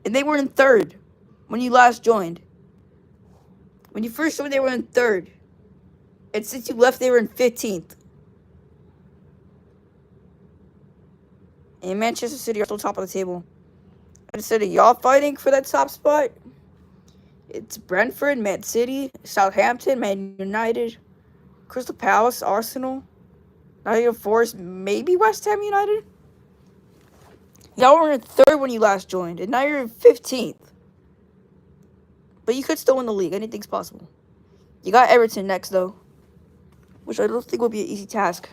And they were in third when you last joined. When you first joined, they were in third. And since you left, they were in 15th. And Manchester City are still top of the table. Instead of y'all fighting for that top spot, it's Brentford, Man City, Southampton, Man United, Crystal Palace, Arsenal, Nottingham Forest, maybe West Ham United. Y'all were in third when you last joined, and now you're in 15th. But you could still win the league. Anything's possible. You got Everton next, though, which I don't think will be an easy task.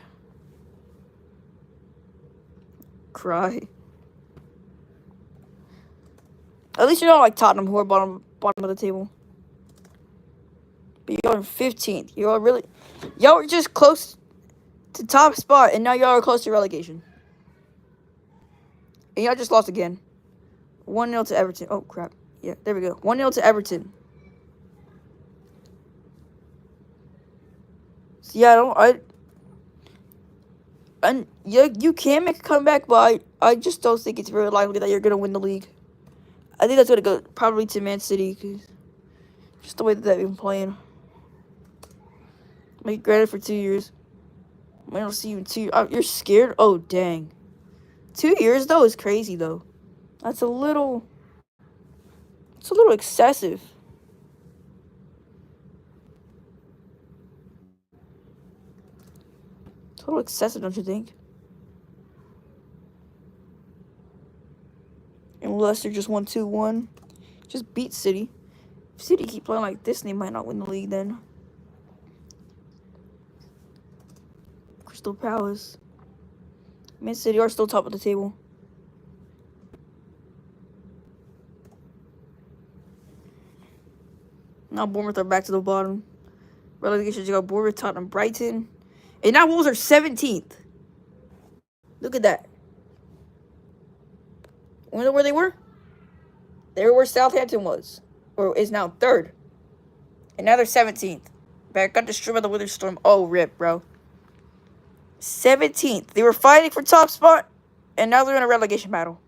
Cry. At least you're not like Tottenham, who are bottom of the table. But y'all are 15th. Y'all are just close to top spot, and now y'all are close to relegation. And y'all just lost again. 1-0 to Everton. Oh, crap. Yeah, there we go. 1-0 to Everton. So, yeah, you can make a comeback, but I just don't think it's very likely that you're going to win the league. I think that's going to go probably to Man City, because just the way that they've been playing. Like, granted for 2 years. I don't see you in 2 years. You're scared? Oh, dang. 2 years, though, is crazy, though. That's a little... It's a little excessive. It's a little excessive, don't you think? And Leicester just won 2-1. Just beat City. If City keep playing like this, they might not win the league then. Crystal Palace. Man City are still top of the table. Now Bournemouth are back to the bottom. Relegation, you got Bournemouth, Tottenham, Brighton. And now Wolves are 17th. Look at that. Wonder where they were? They were where Southampton was. Or is now third. And now they're 17th. Back got destroyed by the Wither Storm. Oh, rip, bro. 17th. They were fighting for top spot. And now they're in a relegation battle.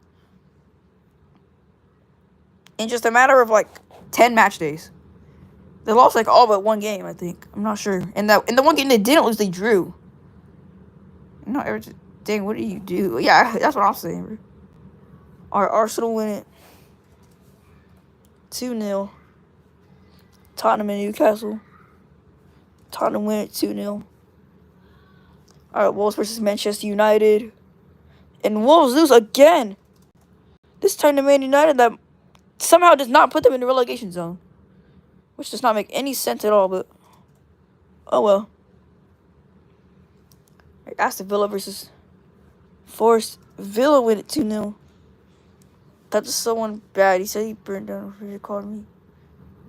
in just a matter of like 10 match days. They lost like all but one game, I think. I'm not sure. And in the one game they didn't lose, they drew. No, dang, what do you do? Yeah, that's what I'm saying, bro. Our Arsenal win it 2-0. Tottenham and Newcastle. Tottenham win it 2-0. All right, Wolves versus Manchester United. And Wolves lose again. This time to Man United that somehow does not put them in the relegation zone. Which does not make any sense at all, but oh well. Right, Aston Villa versus Forest. Villa win it 2-0. That's someone bad. He said he burned down. He called me.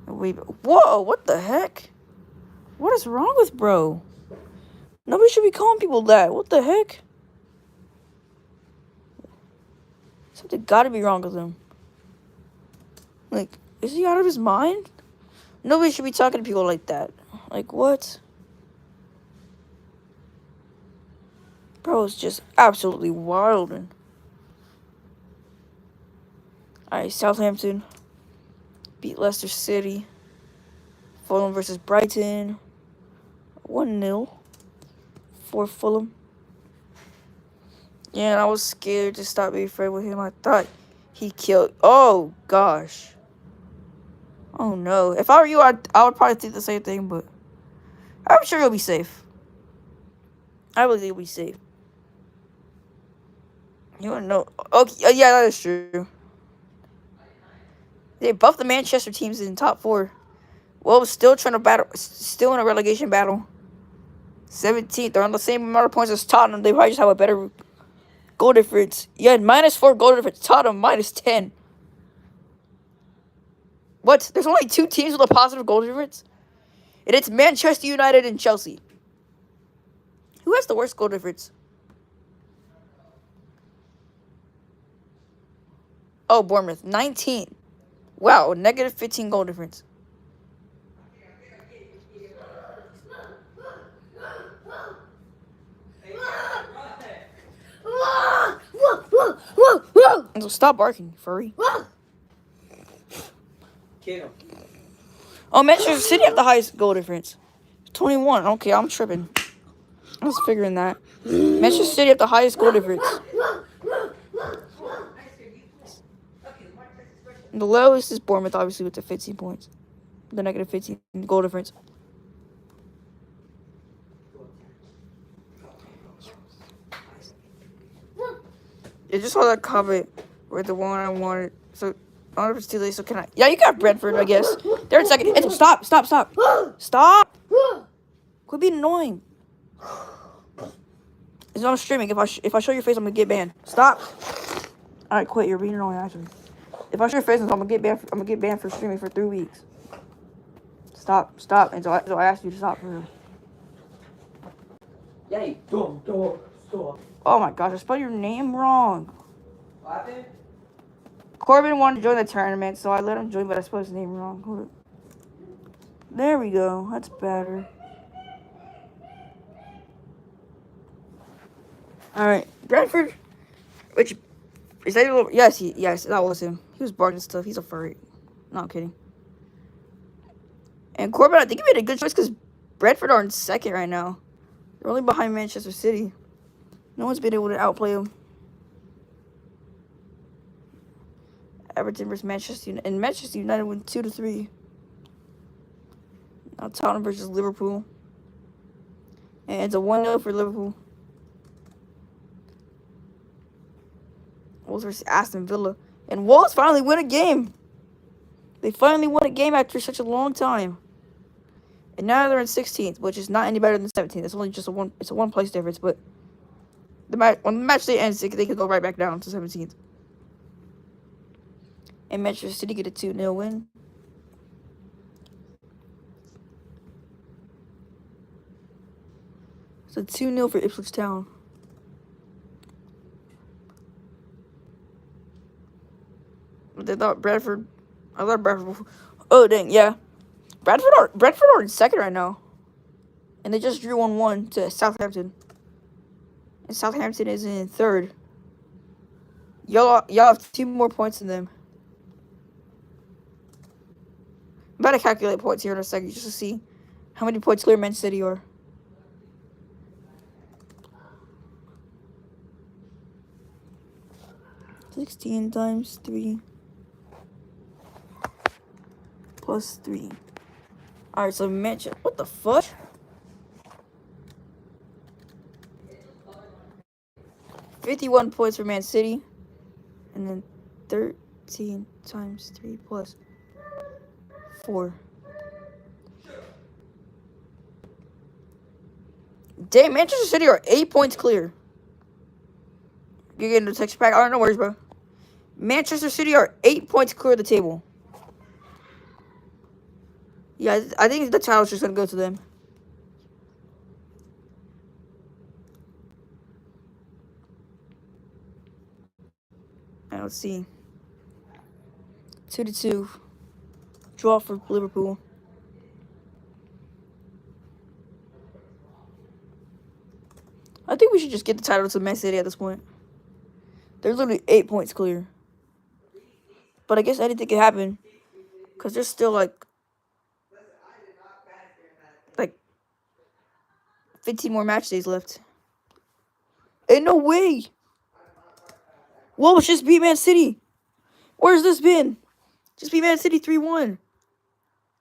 Wait, whoa, what the heck? What is wrong with bro? Nobody should be calling people that. What the heck? Something gotta be wrong with him. Like, is he out of his mind? Nobody should be talking to people like that. Like, what? Bro, it's just absolutely wild. Alright, Southampton beat Leicester City. Fulham versus Brighton. 1-0 for Fulham. Yeah, and I was scared to stop being friends with him. I thought he killed. Oh, gosh. Oh, no. If I were you, I would probably think the same thing, but I'm sure he'll be safe. I believe he'll be safe. You want to know? Okay, yeah, that is true. They buffed the Manchester teams in top 4. Wolves still trying to battle, still in a relegation battle. 17th. They're on the same amount of points as Tottenham. They probably just have a better goal difference. Yeah, -4 goal difference. Tottenham -10. What? There's only 2 teams with a positive goal difference? And it's Manchester United and Chelsea. Who has the worst goal difference? Oh, Bournemouth. 19. Wow, -15 goal difference. So stop barking, furry. Get him. Oh, Manchester City have the highest goal difference. 21. Okay, I'm tripping. I was figuring that. Manchester City have the highest goal difference. And the lowest is Bournemouth, obviously, with the 15 points. The -15 goal difference. I just saw that comment where the one I wanted. So, I don't know if it's too late, so can I? Yeah, you got Brentford, I guess. They're in second. It's, stop. Stop. Quit being annoying. It's not streaming. If I show your face, I'm going to get banned. Stop. All right, quit. You're being annoying, actually. If I show your face, I'm gonna get banned for streaming for 3 weeks. Stop. And so I asked you to stop for real. Yay, stop. Oh my gosh, I spelled your name wrong. What happened? Corbin wanted to join the tournament, so I let him join, but I spelled his name wrong. Hold up. There we go. That's better. All right, Brentford. Which is that? Yes, that was him. He was barking stuff. He's a furry. No, I'm kidding. And Corbin, I think he made a good choice because Brentford are in second right now. They're only behind Manchester City. No one's been able to outplay them. Everton versus Manchester United. And Manchester United went 2-3. Now Tottenham versus Liverpool. And it's a 1-0 for Liverpool. Wolves versus Aston Villa. And Wolves finally win a game. They finally won a game after such a long time. And now they're in 16th, which is not any better than 17th. It's only just it's a one place difference, but when the match day ends, they could go right back down to 17th. And Manchester City get a 2-0 win. It's a 2-0 for Ipswich Town. They thought Bradford. I thought Bradford. Oh dang, yeah. Bradford are in second right now, and they just drew 1-1 to Southampton. And Southampton is in third. Y'all have 2 more points than them. I'm about to calculate points here in a second just to see how many points clear Man City are. $16 times 3 plus 3. Alright, so Manchester. What the fuck? $51 points for Man City. And then 13 times 3 plus 4. Damn, Manchester City are 8 points clear. You're getting the texture pack. Alright, no worries, bro. Manchester City are 8 points clear of the table. Yeah, I think the title's just going to go to them. Alright, let's see. 2-2. Draw for Liverpool. I think we should just get the title to Man City at this point. They're literally 8 points clear. But I guess anything can happen. Because there's still like 15 more match days left. Ain't no way. Wolves just beat Man City. Where's this been? Just beat Man City 3-1.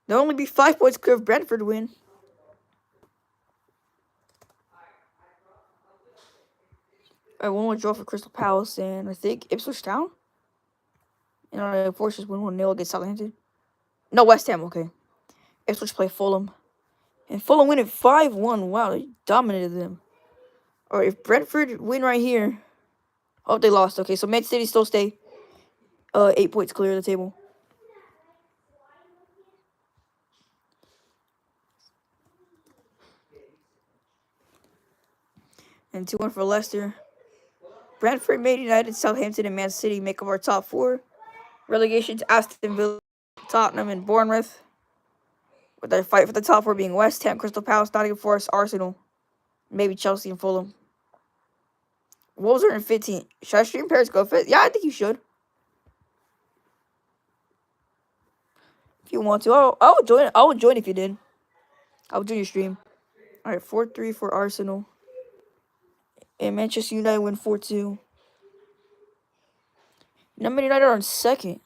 They'll only be 5 points clear of Brentford to win. I won't draw for Crystal Palace and I think Ipswich Town. And our Forces win 1-0 against Southampton. No, West Ham, okay. Ipswich play Fulham. And Fulham winning 5-1. Wow, they dominated them. Or if Brentford win right here. Oh, they lost. Okay, so Man City still stay 8 points clear of the table. And 2-1 for Leicester. Brentford, Man United, Southampton, and Man City make up our top 4. Relegation to Aston Villa, Tottenham, and Bournemouth. With their fight for the top 4 being West Ham, Crystal Palace, Nottingham Forest, Arsenal. Maybe Chelsea and Fulham. Wolves are in 15. Should I stream Paris Go Fit? Yeah, I think you should. If you want to. I would join. I would join if you did. I would join your stream. Alright, 4-3 for Arsenal. And Manchester United win 4-2. Man United are in second.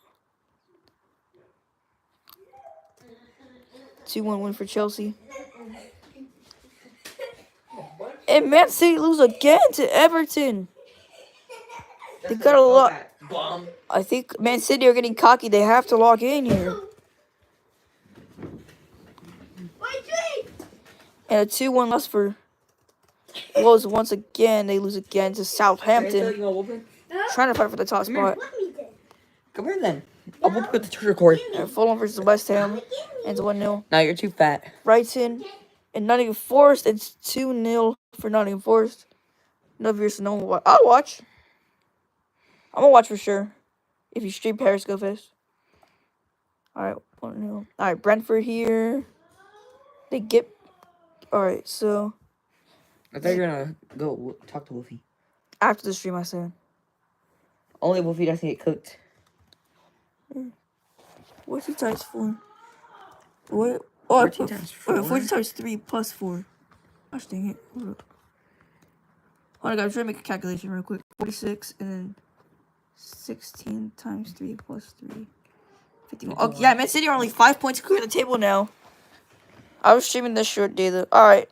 2-1 win for Chelsea. And Man City lose again to Everton. They got a lot. I think Man City are getting cocky. They have to lock in here. And a 2-1 loss for Wolves once again. They lose again to Southampton. Trying to fight for the top spot. Come here then. I'll whoop with the trigger cord. And Fulham versus West Ham. Ends 1-0. No, you're too fat. Brighton and Nottingham Forest. It's 2-0 for Nottingham Forest. No viewers, no one. I'll watch. I'm gonna watch for sure. If you stream Paris Go Fest. Alright, 1-0. Alright, Brentford here. They get. Alright, so. I thought you were gonna go talk to Wolfie. After the stream, I said. Only Wolfie doesn't get cooked. What's he times 4? What? Oh, 14 times 4. 40 times 3 plus 4. Gosh dang it. Hold up. Hold on, guys. I'm trying to make a calculation real quick. 46 and then 16 times 3 plus 3. 51. Okay, yeah, Man City are only 5 points clear of the table now. I was streaming this short day though. Alright.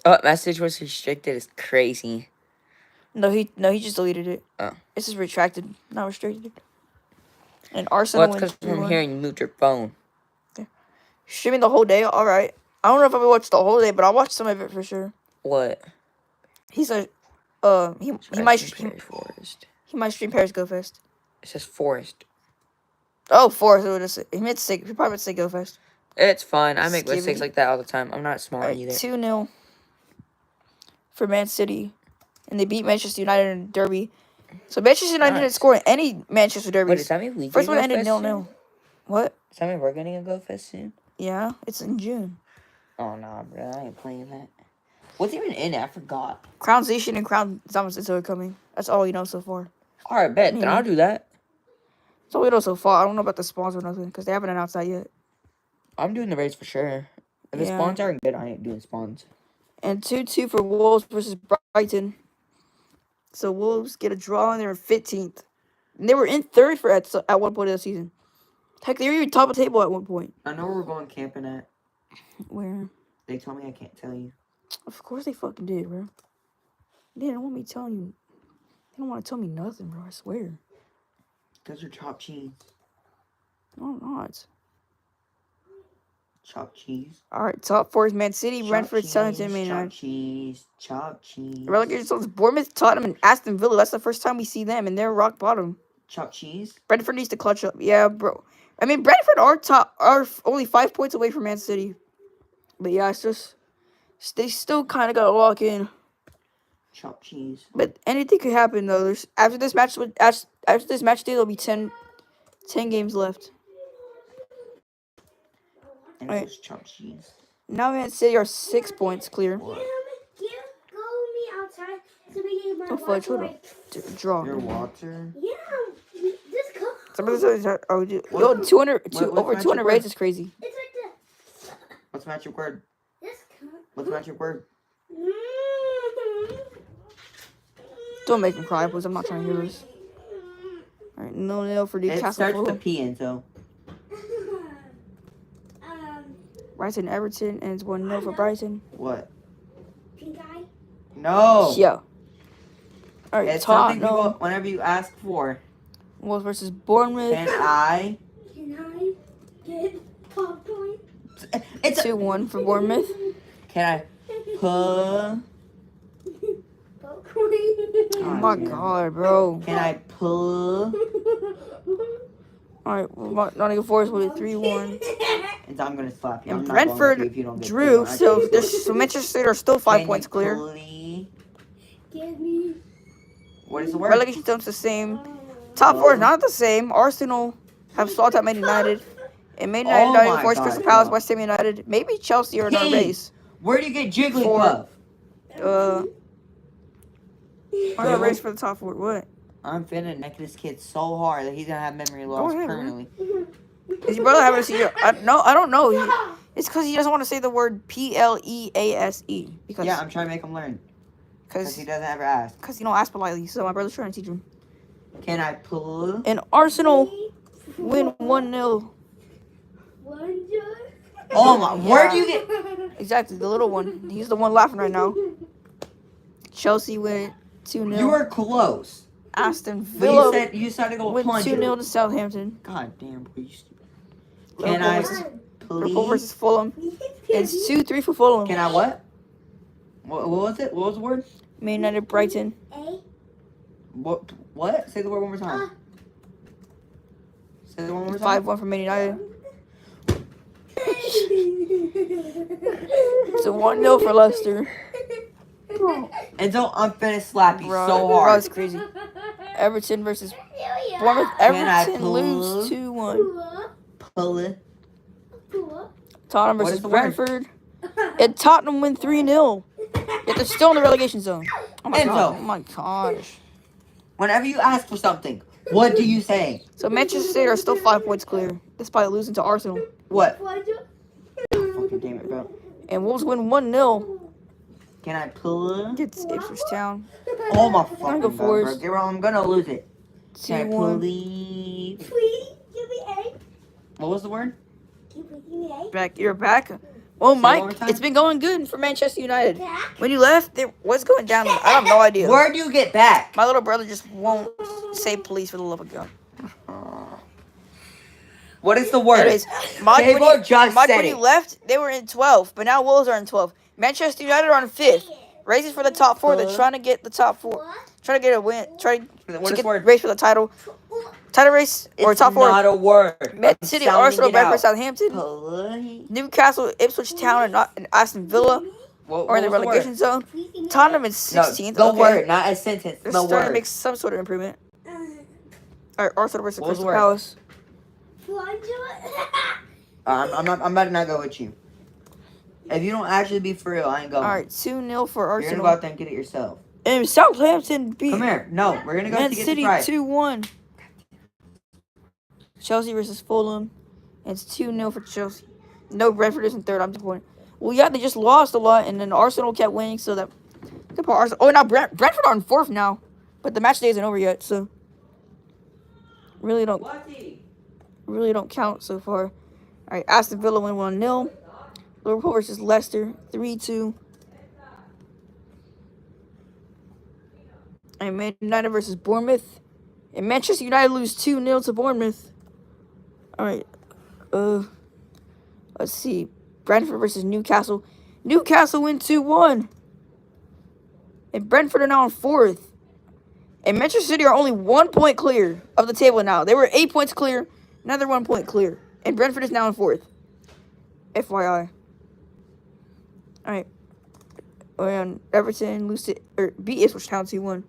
Oh, message was restricted. It's crazy. No, he just deleted it. Oh. This is retracted, not restricted. And Arsenal Well, wins because from 3-1. hearing you moved your phone. Streaming the whole day. Alright. I don't know if I'm gonna watch the whole day, but I'll watch some of it for sure. What? He said, he might stream Paris Go Fest. It says Forest. Oh, Forest. He meant to say. He probably meant to say Go Fest. It's fine. I make Skibby. mistakes like that all the time. I'm not smart Alright, either. 2-0 for Man City, and they beat Manchester United in Derby. So Manchester United didn't score in any Manchester derbies. Wait, does that mean we First get one Go ended Fest 0-0. soon? What? Does that mean we're getting a Go Fest soon? Yeah, it's in June. Oh, nah, bro. I ain't playing that. What's even in it? I forgot. Crown Station and Crown Zamasinto are coming. That's all you know so far. Alright, bet. Then I'll do that. So we know so far. I don't know about the spawns or nothing because they haven't announced that yet. I'm doing the race for sure. If the Yeah. spawns aren't good, I ain't doing spawns. And 2-2 for Wolves versus Brighton. So Wolves get a draw and they're in 15th. And they were in third for at one point of the season. Heck, they were even top of the table at one point. I know where we're going camping at. Where? They told me I can't tell you. Of course they fucking did, bro. They didn't want me telling you. They don't want to tell me nothing, bro. I swear. Those are chopped cheese. No, I'm not. Chopped cheese. All right, top four is Man City, Chopped Brentford, cheese, Southampton, Man chopped United. cheese. Chopped cheese. Relegation zones: Bournemouth, Tottenham, and Aston Villa. That's the first time we see them, and they're rock bottom. Chopped cheese. Brentford needs to clutch up. Yeah, bro. I mean, Brentford are only 5 points away from Man City. But yeah, it's just they still kind of gotta lock in. Chopped cheese. But anything could happen though. There's after this match day, there'll be 10 games left. And Alright. it's chopped cheese. Now Man City are 6 points clear. What? You go with me outside so we can get my Oh, fudge, hold water. up. Draw. Your water. Yeah, just go. Some of the What- yo, 200 what over magic 200 word? raids is crazy. It's like What's the magic word? this. Just go. What's the magic word? Don't make him cry, please. I'm not trying to hear this. All right, 0-0 for It Newcastle. starts with a Fulham. P, Enzo. Brighton, Everton, and it's 1-0 for Brighton. What? Pink eye. No. Yeah. All right, It's something Tottenham. people, whenever you ask for. Wolves versus Bournemouth. Can I? Can I get popcorn? It's 2-1 for Bournemouth. Can I pull? Popcorn. Oh my god, bro. Can I pull? All right, well, Nottingham Forest with a 3-1. And I'm gonna slap you. And I'm not going with Brentford you if you don't get Drew, this one. so there's so Manchester City are still 5 Can points you clear. please- Give me. What is the word? Relegation zone's the same. Top four is not the same. Arsenal have stalled at Man United. And Man United, Oh Nottingham my Forest, God, Crystal Palace, no. West Ham United. Maybe Chelsea are in our Hey. race. Where do you get Jigglypuff? Are in our race for the top four. What? I'm finna neck this kid so hard that he's gonna have memory loss ahead, man. permanently. Is your brother having a seizure? No, I don't know. It's because he doesn't want to say the word Please. Because Yeah, I'm trying to make him learn. Because he doesn't ever ask. you don't ask politely. So my brother's trying to teach him. Can I pull? And Arsenal win 1-0. Oh my, where do you get? Exactly, the little one. He's the one laughing right now. Chelsea win 2-0. You were close. Aston But Villa you said to go win punch 2-0 to Southampton. God damn, boy, you stupid. Liverpool Can I versus- Liverpool please? versus Fulham. It's 2-3 for Fulham. Can I what? What was it? What was the word? Man United, Brighton. What? What? Say the word one more time. Say the word one more time. 5-1 for Man United. It's a 1-0 for Leicester. And so I'm finna slap you Bro, so bro, hard. it's crazy. Everton versus Bournemouth. Can I Everton lose 2-1. Pull it. Tottenham What versus is the word? Brentford. And Tottenham win 3-0. Yet they're still in the relegation zone. Oh my Enzo. god. Oh my gosh. Whenever you ask for something, what do you say? So Manchester City are still 5 points clear, despite losing to Arsenal. What? Fucking damn it, bro. And Wolves win 1-0 Can I pull it? against Ipswich Town. Oh my fucking go god, for bro. it. Get wrong, I'm gonna lose it. Can I 2-1. please? Please give me A. What was the word? Give me A. Back, you're back. Well, Say it one more Mike, time. it's been going good for Manchester United. Back. When you left, what's going down? I have no idea. Where do you get back? My little brother just won't say please for the love of God. What is the word? Anyways, Mike, Cable when just said you it. left, they were in 12, but now Wolves are in 12. Manchester United are in 5th. Races for the top 4. They're trying to get the top 4. Trying to get a win. Trying What to is get the word? race for the title. Title race or It's top 4. not a word. Man I'm City, sounding Arsenal, it Brentford, out. Southampton, Pull. Newcastle, Ipswich Town, and Aston Villa What are in the was word? relegation zone. Tottenham is No, 16th. the okay. word, not a sentence. They're The starting to word. make some sort of improvement. All right, Arsenal versus What was the Crystal word? Palace. I'm about to not go with you. If you don't actually be for real, I ain't going. All right, 2-0 for You're gonna Arsenal. go out there and get it yourself. And Southampton beat Come here. No, we're gonna go Man to get City the fries. 2-1. Chelsea versus Fulham. And it's 2-0 for Chelsea. No, Brentford is in third. I'm disappointed. Well, yeah, they just lost a lot, and then Arsenal kept winning, so that... Oh, now Brentford are in fourth now. But the match day isn't over yet, so... Really don't count so far. Alright, Aston Villa win 1-0. Liverpool versus Leicester, 3-2. And Man United versus Bournemouth. And Manchester United lose 2-0 to Bournemouth. Alright. Let's see. Brentford versus Newcastle. Newcastle win 2-1. And Brentford are now in fourth. And Manchester City are only 1 point clear of the table now. They were 8 points clear. Now they're 1 point clear. And Brentford is now in fourth. FYI. Alright. And Everton beat Ipswich Town 2-1.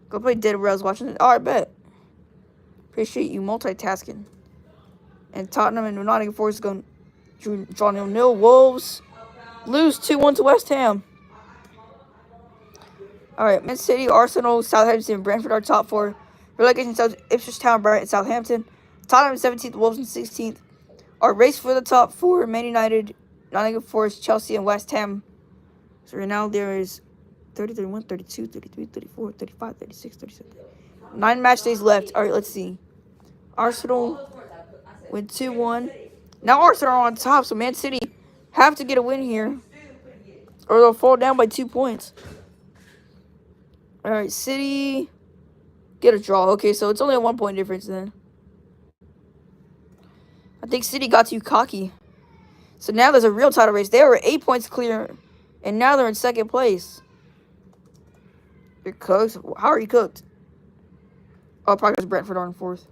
Go play Dead Rails watching it. Alright, bet. Appreciate you multitasking. And Tottenham and Nottingham Forest going draw 0-0. Wolves lose 2-1 to West Ham. Alright, Man City, Arsenal, Southampton, Brentford are top four. Relegation Ipswich Town, Brighton, Southampton. Tottenham 17th, Wolves in 16th. Our race for the top four, Man United, Nottingham Forest, Chelsea, and West Ham. So right now there is 30, 31, 32, 33, 34, 35, 36, 37. 9 match days left. Alright, let's see. Arsenal win 2-1. Now Arsenal are on top, so Man City have to get a win here. Or they'll fall down by 2 points. Alright, City get a draw. Okay, so it's only a 1 point difference then. I think City got too cocky. So now there's a real title race. They were 8 points clear, and now they're in second place. You're cooked? How are you cooked? Oh, probably because Brentford are in fourth.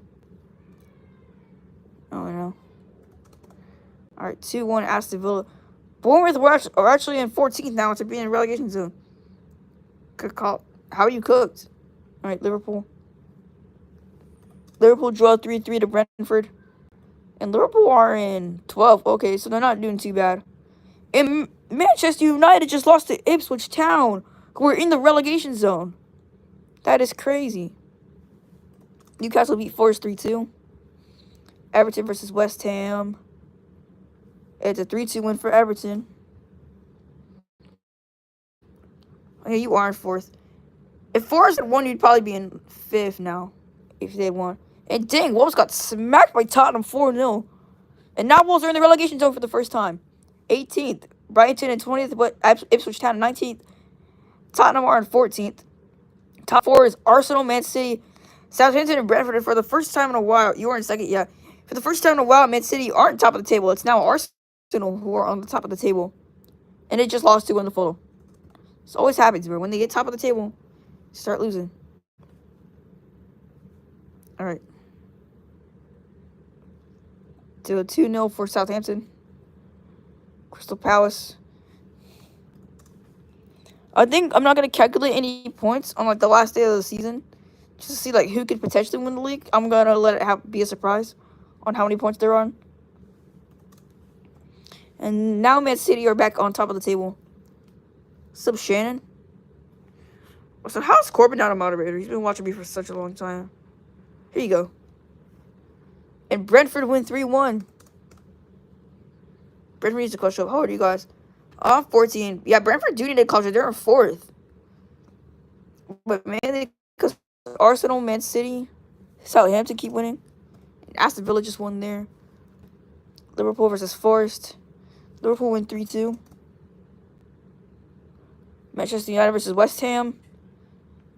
Oh, I know. Alright, 2-1 Aston Villa. Bournemouth are actually in 14th now to be in relegation zone. Good call. How are you cooked? Alright, Liverpool. Liverpool draw 3-3 to Brentford. And Liverpool are in 12th. Okay, so they're not doing too bad. And Manchester United just lost to Ipswich Town. We're in the relegation zone. That is crazy. Newcastle beat Forest 3-2. Everton versus West Ham. It's a 3-2 win for Everton. Okay, you are in fourth. If Forest had won, you'd probably be in fifth now. If they won. And dang, Wolves got smacked by Tottenham 4-0. And now Wolves are in the relegation zone for the first time. 18th. Brighton in 20th, but Ipswich Town in 19th. Tottenham are in 14th. Top four is Arsenal, Man City, Southampton, and Brentford. And for the first time in a while, you are in second, yeah. For the first time in a while, Man City aren't top of the table. It's now Arsenal who are on the top of the table. And they just lost 2-1 to Fulham. This always happens, bro. When they get top of the table, start losing. Alright. To a 2-0 for Southampton. Crystal Palace. I think I'm not going to calculate any points on like the last day of the season. Just to see like who could potentially win the league. I'm going to let it be a surprise on how many points they're on. And now Man City are back on top of the table. What's up, Shannon? So how's Corbin not a moderator? He's been watching me for such a long time. Here you go. And Brentford win 3-1. Brentford needs to clutch up. How old are you guys? I'm 14. Yeah, Brentford do need a clutch up. They're in fourth. But man, because Arsenal, Man City, Southampton keep winning. Aston Villa just won there. Liverpool versus Forest. Liverpool win 3-2. Manchester United versus West Ham.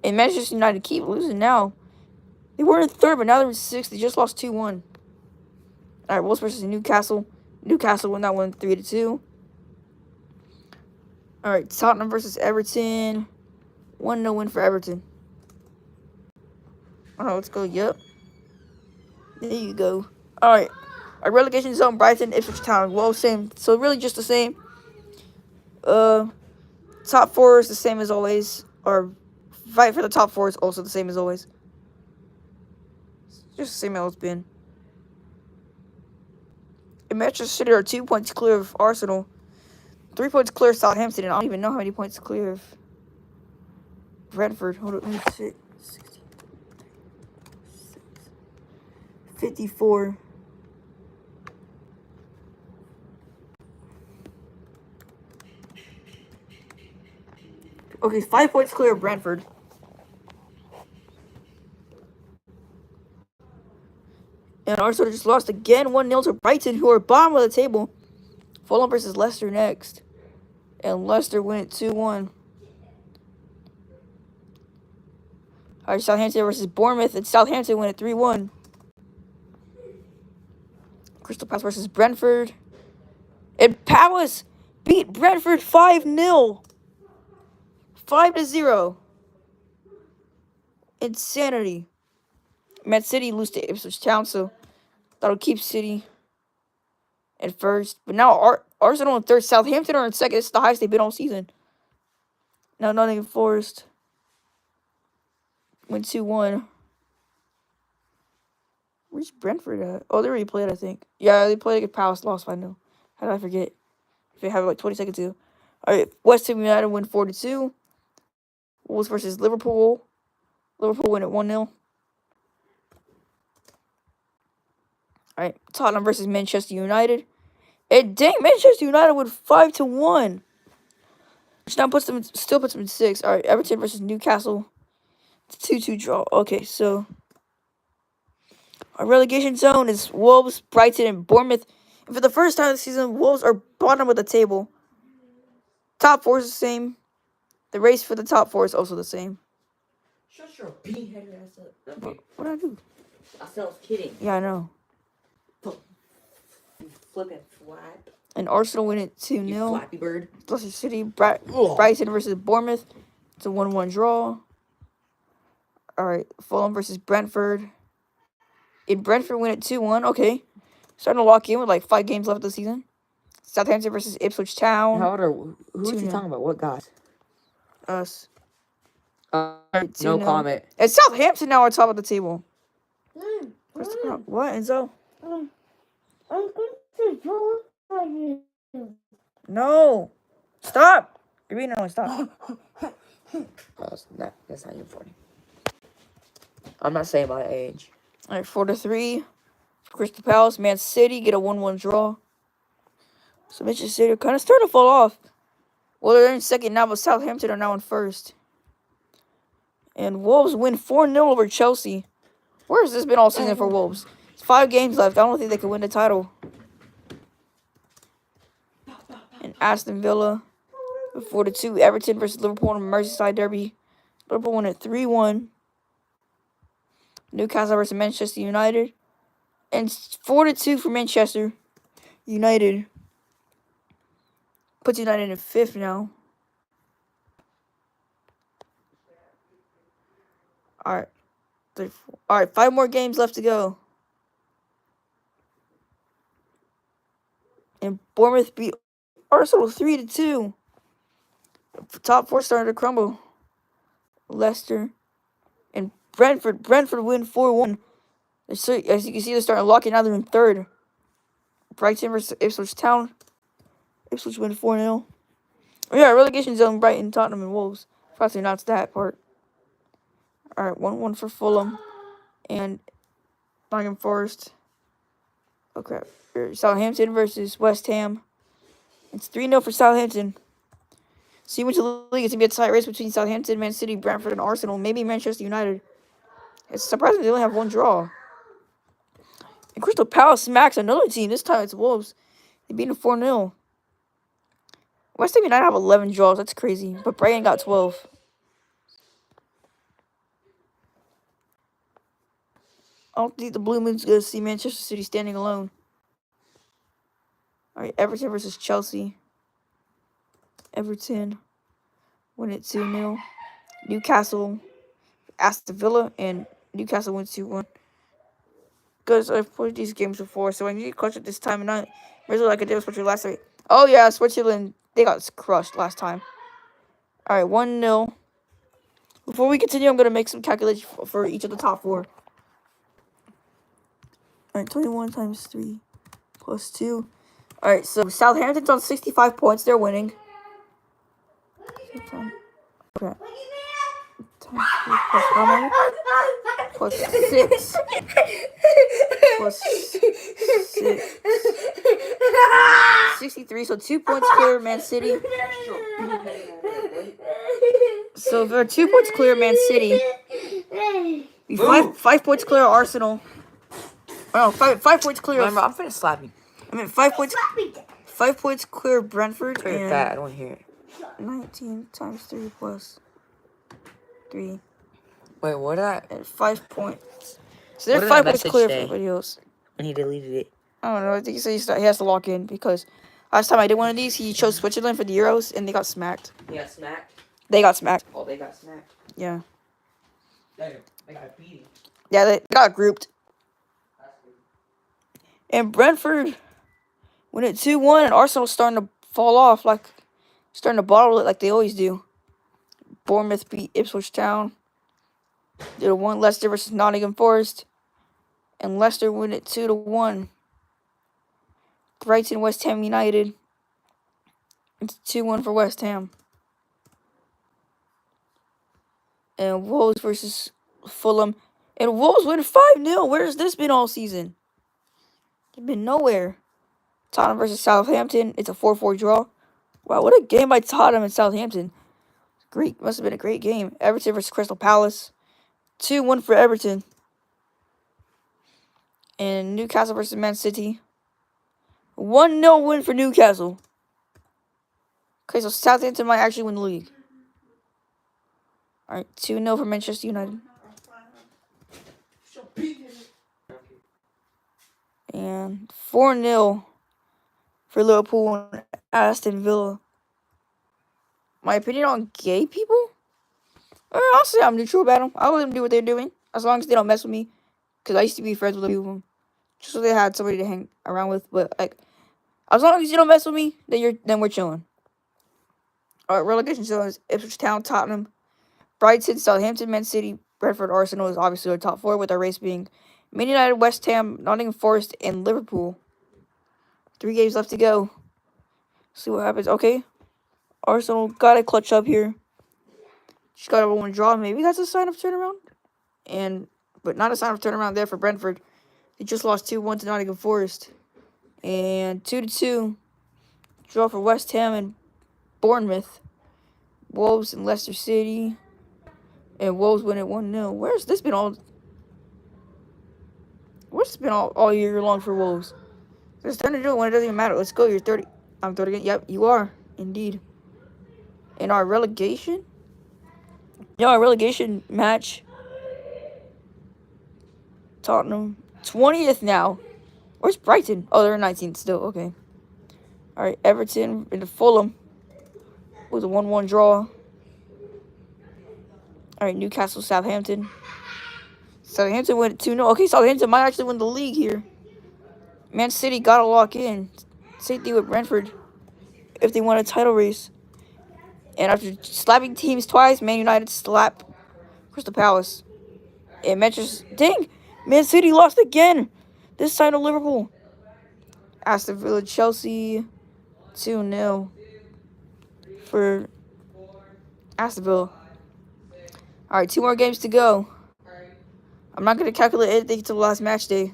And Manchester United keep losing now. They were in third, but now they're in sixth. They just lost 2-1. Alright, Wolves versus Newcastle. Newcastle won that one 3-2. Alright, Tottenham versus Everton. 1-0 win for Everton. Alright, let's go. Yep. There you go. Alright. Our relegation zone, Brighton, Ipswich Town. Well, same. So really just the same. Top four is the same as always. Or fight for the top four is also the same as always. Just the same as it's been. And Manchester City are 2 points clear of Arsenal. 3 points clear of Southampton. And I don't even know how many points clear of Brentford. Hold on, let me see. 54. Okay, 5 points clear of Brentford. And Arsenal just lost again 1-0 to Brighton, who are bottom of the table. Fulham versus Leicester next. And Leicester win it 2-1. Alright, Southampton versus Bournemouth, and Southampton win it 3-1. Crystal Palace versus Brentford. And Palace beat Brentford 5-0. 5-0. Insanity. Man City lose to Ipswich Town, so that'll keep City at first. But now Arsenal in third. Southampton are in second. This is the highest they've been all season. Now Nottingham Forest went 2-1. Where's Brentford at? Oh, they already played, I think. Yeah, they played against Palace, lost 5-0. How did I forget? If they have like 20 seconds to. Alright, West Ham United win 4-2. Wolves versus Liverpool. Liverpool win at 1-0. Alright, Tottenham versus Manchester United. And dang, Manchester United win 5-1. Which now still puts them in 6. Alright, Everton versus Newcastle. It's a 2-2 draw. Okay, so our relegation zone is Wolves, Brighton, and Bournemouth. And for the first time this season, Wolves are bottom of the table. Top 4 is the same. The race for the top 4 is also the same. Shut your bean-headed ass up. Okay. What did I do? I said I was kidding. Yeah, I know. You flipping flap. And Arsenal win it You 2-0. flappy bird. Leicester City, Brighton versus Bournemouth. It's a 1-1 draw. Alright, Fulham versus Brentford. And Brentford win it 2-1. Okay. Starting to lock in with like 5 games left of the season. Southampton versus Ipswich Town. How old are who is he 2-0. talking about? What guys? Us. No 2-0. comment. And Southampton now are top of the table. Mom, Mom, What, Enzo? I'm going to draw for you. No. Stop. You're being annoying. Stop. That's not even funny. I'm not saying my age. Alright, 4-3. Crystal Palace, Man City get a 1-1 draw. So Manchester City are kind of starting to fall off. Well, they're in second now, but Southampton are now in first. And Wolves win 4-0 over Chelsea. Where has this been all season for Wolves? It's 5 games left. I don't think they can win the title. And Aston Villa, 4-2. Everton versus Liverpool in the Merseyside derby. Liverpool won it 3-1. Newcastle versus Manchester United. And 4-2 for Manchester United. Puts United in 5th now. Alright. 5 more games left to go. And Bournemouth beat Arsenal 3-2. Top 4 starting to crumble. Leicester and Brentford. Brentford win 4-1. So, as you can see, they're starting to lock in. Now they're in 3rd. Brighton versus Ipswich Town. Ipswich win 4-0. Oh, yeah, relegation zone, Brighton, Tottenham, and Wolves. Forgot to announce that part. Alright, 1-1 for Fulham. And Nottingham Forest. Oh, crap. Southampton versus West Ham. It's 3-0 for Southampton. So you went to the league. It's going to be a tight race between Southampton, Man City, Brentford, and Arsenal. Maybe Manchester United. It's surprising they only have 1 draw. And Crystal Palace smacks another team. This time it's Wolves. They beat them 4-0. West Ham United have 11 draws. That's crazy. But Brighton got 12. I don't think the Blue Moon's going to see Manchester City standing alone. Alright, Everton versus Chelsea. Everton win it 2-0. Newcastle, Aston Villa, and Newcastle wins 2-1. Because I've played these games before, so I need to clutch it this time. And not really like I did with Switzerland last night. Oh, yeah, Switzerland, they got crushed last time. Alright, 1-0. Before we continue, I'm going to make some calculations for each of the top 4. Alright, 21 times 3 plus 2. Alright, so Southampton's on 65 points. They're winning. Okay. Times 3 plus how many? Plus 6. plus 63. So 2 points clear Man City. So if they're 2 points clear Man City, be 5 points clear Arsenal. Oh, 5 points clear. Remember, I'm finna slap you. I mean 5 points. 5 points clear Brentford. You're And fat. I don't want to hear it. 19 times 3 plus 3 Wait, what did I... and 5 points. So What they're did 5 that points message clear for say? everybody else. When he deleted it. I don't know. I think he said he has to lock in because last time I did one of these, he chose Switzerland for the Euros and they got smacked. He got smacked? They got smacked. Oh, they got smacked. Yeah. They got beaten. Yeah, they got grouped. And Brentford win it 2-1 and Arsenal's starting to fall off, starting to bottle it like they always do. Bournemouth beat Ipswich Town. Did a 1 Leicester versus Nottingham Forest. And Leicester win it 2-1. Brighton West Ham United. It's 2-1 for West Ham. And Wolves versus Fulham. And Wolves win 5-0. Where's this been all season? It's been nowhere. Tottenham versus Southampton. It's a 4-4 draw. Wow, what a game by Tottenham and Southampton. Great. Must have been a great game. Everton versus Crystal Palace. 2-1 for Everton. And Newcastle versus Man City. 1-0 win for Newcastle. Okay, so Southampton might actually win the league. Alright, 2-0 for Manchester United. And 4-0 for Liverpool and Aston Villa. My opinion on gay people? I'll say I'm neutral about them. I'll let them do what they're doing. As long as they don't mess with me. Because I used to be friends with a few of them. Just so they had somebody to hang around with. But, as long as you don't mess with me, then we're chilling. Alright, relegation zones. Ipswich Town, Tottenham, Brighton, Southampton, Man City, Brentford, Arsenal is obviously our top 4, with our race being Man United, West Ham, Nottingham Forest, and Liverpool. 3 games left to go. See what happens. Okay. Arsenal got to clutch up here. Just got a 1 draw. Maybe that's a sign of turnaround. But not a sign of turnaround there for Brentford. They just lost 2-1 to Nottingham Forest. And 2-2 draw for West Ham and Bournemouth. Wolves and Leicester City. And Wolves win it 1-0. Where's this been all year long for Wolves? It's time to do it when it doesn't even matter. Let's go. You're 30. I'm 30 again. Yep, you are. Indeed. In our relegation? Yeah, our relegation match. Tottenham. 20th now. Where's Brighton? Oh, they're 19th still. Okay. Alright, Everton into Fulham. Was a 1-1 draw. Alright, Newcastle, Southampton. Southampton went 2-0. Okay, Southampton might actually win the league here. Man City got to lock in. Same thing with Brentford. If they want a title race. And after slapping teams twice, Man United slap Crystal Palace. And Manchester... Dang! Man City lost again. This time to Liverpool. Aston Villa, Chelsea. 2-0 for Aston Villa. Alright, 2 more games to go. I'm not going to calculate anything until the last match day.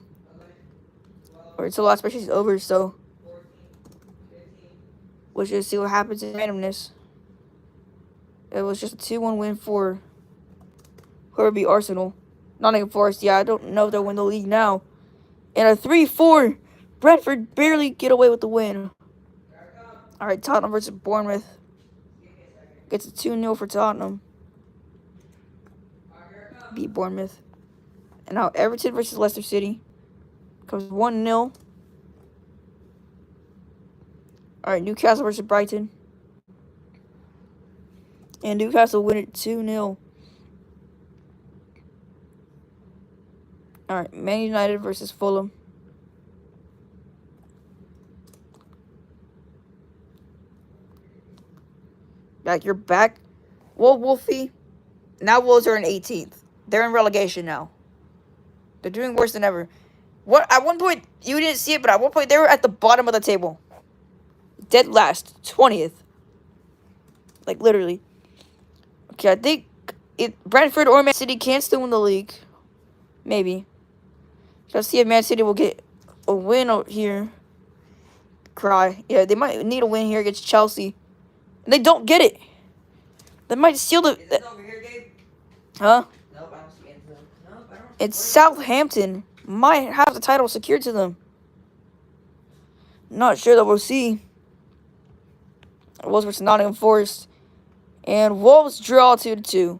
Or until the last match day is over, so we'll just see what happens in randomness. It was just a 2-1 win for whoever beat Arsenal. Nottingham Forest, yeah, I don't know if they'll win the league now. And a 3-4. Brentford barely get away with the win. Alright, Tottenham versus Bournemouth. Gets a 2-0 for Tottenham. Beat Bournemouth. And now Everton versus Leicester City. Comes 1-0. Alright, Newcastle versus Brighton. And Newcastle win it 2-0. Alright, Man United versus Fulham. You're back. Well, Wolfie. Now Wolves are in 18th. They're in relegation now. They're doing worse than ever. At one point, you didn't see it, but at one point, they were at the bottom of the table. Dead last. 20th. Like, literally. Okay, I think Brentford or Man City can still win the league. Maybe. Let's see if Man City will get a win out here. Cry. Yeah, they might need a win here against Chelsea. And they don't get it. They might steal the... Is this over here, Gabe? Huh? Nope, I don't see it. Nope, I don't. It's Southampton. Might have the title secured to them. Not sure that we'll see. Wolves versus Nottingham Forest. And Wolves draw 2-2.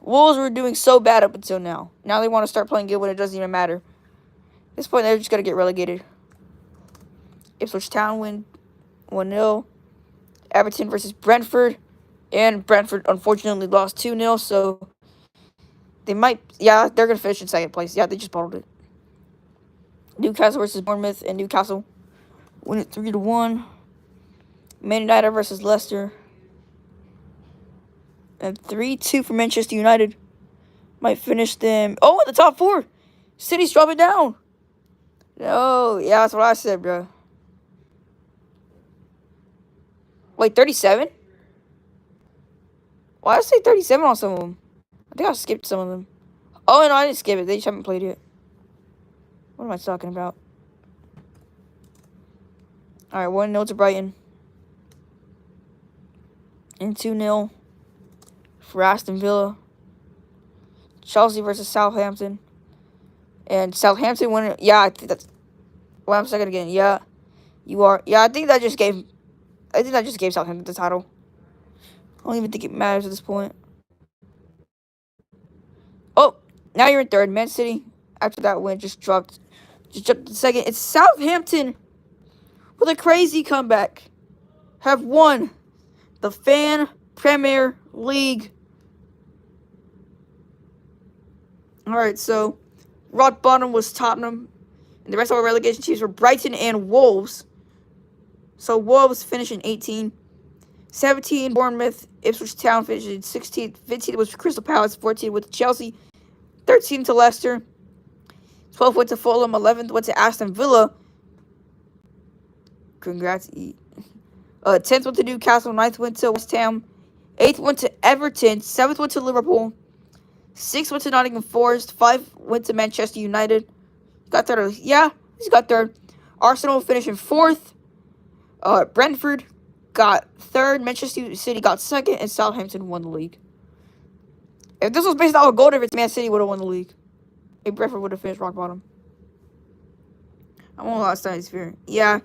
Wolves were doing so bad up until now. Now they want to start playing good when it doesn't even matter. At this point, they're just going to get relegated. Ipswich Town win 1-0. Everton versus Brentford. And Brentford, unfortunately, lost 2-0. So, they might... Yeah, they're going to finish in second place. Yeah, they just bottled it. Newcastle versus Bournemouth. And Newcastle win it 3-1. Man United versus Leicester. And 3-2 for Manchester United. Might finish them... Oh, in the top 4. City's dropping down. No, yeah, that's what I said, bro. Wait, 37? Why did I say 37 on some of them? I think I skipped some of them. Oh, no, I didn't skip it. They just haven't played yet. What am I talking about? All right, 1-0 to Brighton. And 2-0 for Aston Villa. Chelsea versus Southampton. And Southampton won it. Yeah, I think that's... Wait, I'm second again. Yeah, you are. Yeah, I think that just gave Southampton the title. I don't even think it matters at this point. Oh, now you're in third. Man City, after that win, just jumped to second. It's Southampton with a crazy comeback. Have won the Fan Premier League. All right, so rock bottom was Tottenham. And the rest of our relegation teams were Brighton and Wolves. So Wolves finishing 18. 17, Bournemouth. Ipswich Town finishing 16. 15 was Crystal Palace. 14 with Chelsea. 13 to Leicester. 12 went to Fulham. 11 went to Aston Villa. Congrats. 10th went to Newcastle. 9th went to West Ham. 8th went to Everton. 7th went to Liverpool. 6th went to Nottingham Forest. 5 went to Manchester United. Got third. Yeah, he's got third. Arsenal finishing 4th. Brentford got 3rd. Manchester City got 2nd. And Southampton won the league. If this was based on a goal difference, Man City would have won the league. And Brentford would have finished rock bottom. I'm on last night's fear. Yeah.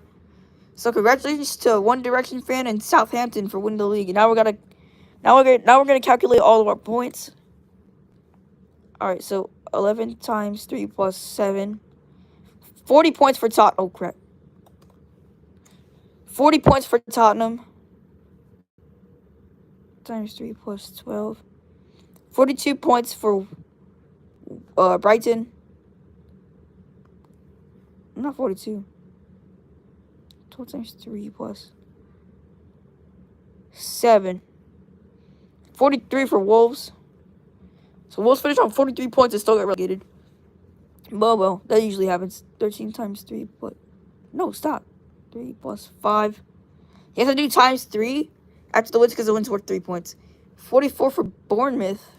So congratulations to One Direction fan and Southampton for winning the league. And now we're gonna calculate all of our points. All right, so 11 times 3 plus 7. 40 points for Tottenham. Oh, crap. 40 points for Tottenham. Times 3 plus 12. 42 points for Brighton. Not 42. 12 times 3 plus 7. 43 for Wolves. So Wolves finish on 43 points and still get relegated. Well, that usually happens. 13 times 3, but... No, stop. 3 plus 5. You have to do times 3 after the wins because the wins worth 3 points. 44 for Bournemouth.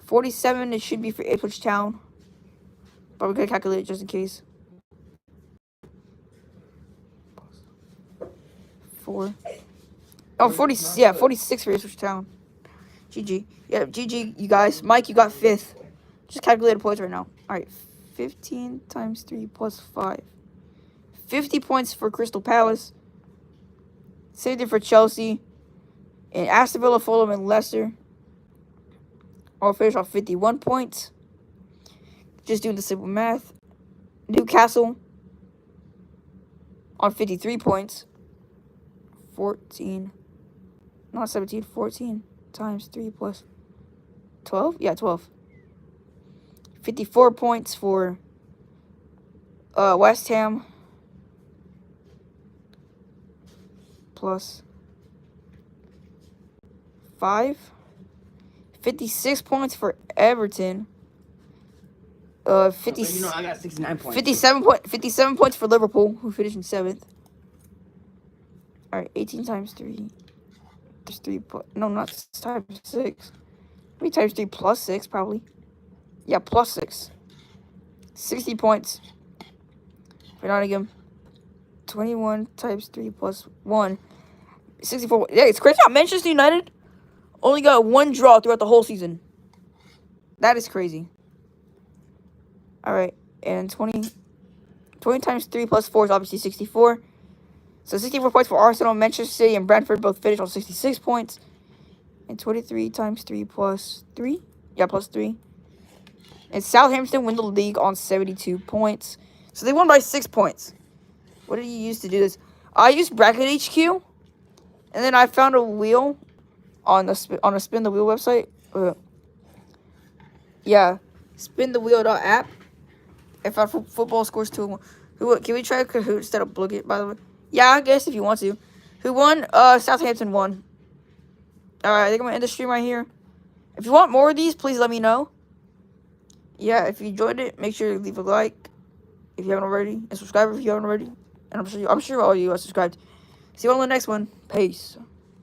47 it should be for Ipswich Town. But we're going to calculate it just in case. 4. Oh, 40, yeah, 46 for Ipswich Town. GG. Yeah, GG, you guys. Mike, you got 5th. Just calculate the points right now. All right, 15 times 3 plus 5. 50 points for Crystal Palace. Same thing for Chelsea. And Aston Villa, Fulham, and Leicester. All finish off 51 points. Just doing the simple math. Newcastle on 53 points. 14. Not 17, 14 times 3 plus 12? Yeah, 12. 54 points for West Ham. Plus 5. 56 points for Everton. 50, You know, I got 69 points. 57 points for Liverpool, who finished in 7th. All right, 18 times 3. There's 3. No, not times 6. Maybe times 3 plus 6, probably. Yeah, plus 6. 60 points for Nottingham. 21 times 3 plus 1. 64. Yeah, it's crazy how Manchester United only got 1 draw throughout the whole season. That is crazy. All right, and 20 times 3 plus 4 is obviously 64. So 64 points for Arsenal, Manchester City, and Brentford both finished on 66 points. And 23 times 3 plus 3. Yeah, plus 3. And Southampton win the league on 72 points. So they won by 6 points. What did you use to do this? I used Bracket HQ. And then I found a wheel on a Spin the Wheel website. Yeah, spinthewheel.app. If our football scores 2-1. Can we try Kahoot instead of Blooket, by the way? Yeah, I guess if you want to. Who won? Southampton won. Alright, I think I'm going to end the stream right here. If you want more of these, please let me know. Yeah, if you enjoyed it, make sure to leave a like if you haven't already. And subscribe if you haven't already. And I'm sure all of you are subscribed. See you on the next one. Peace.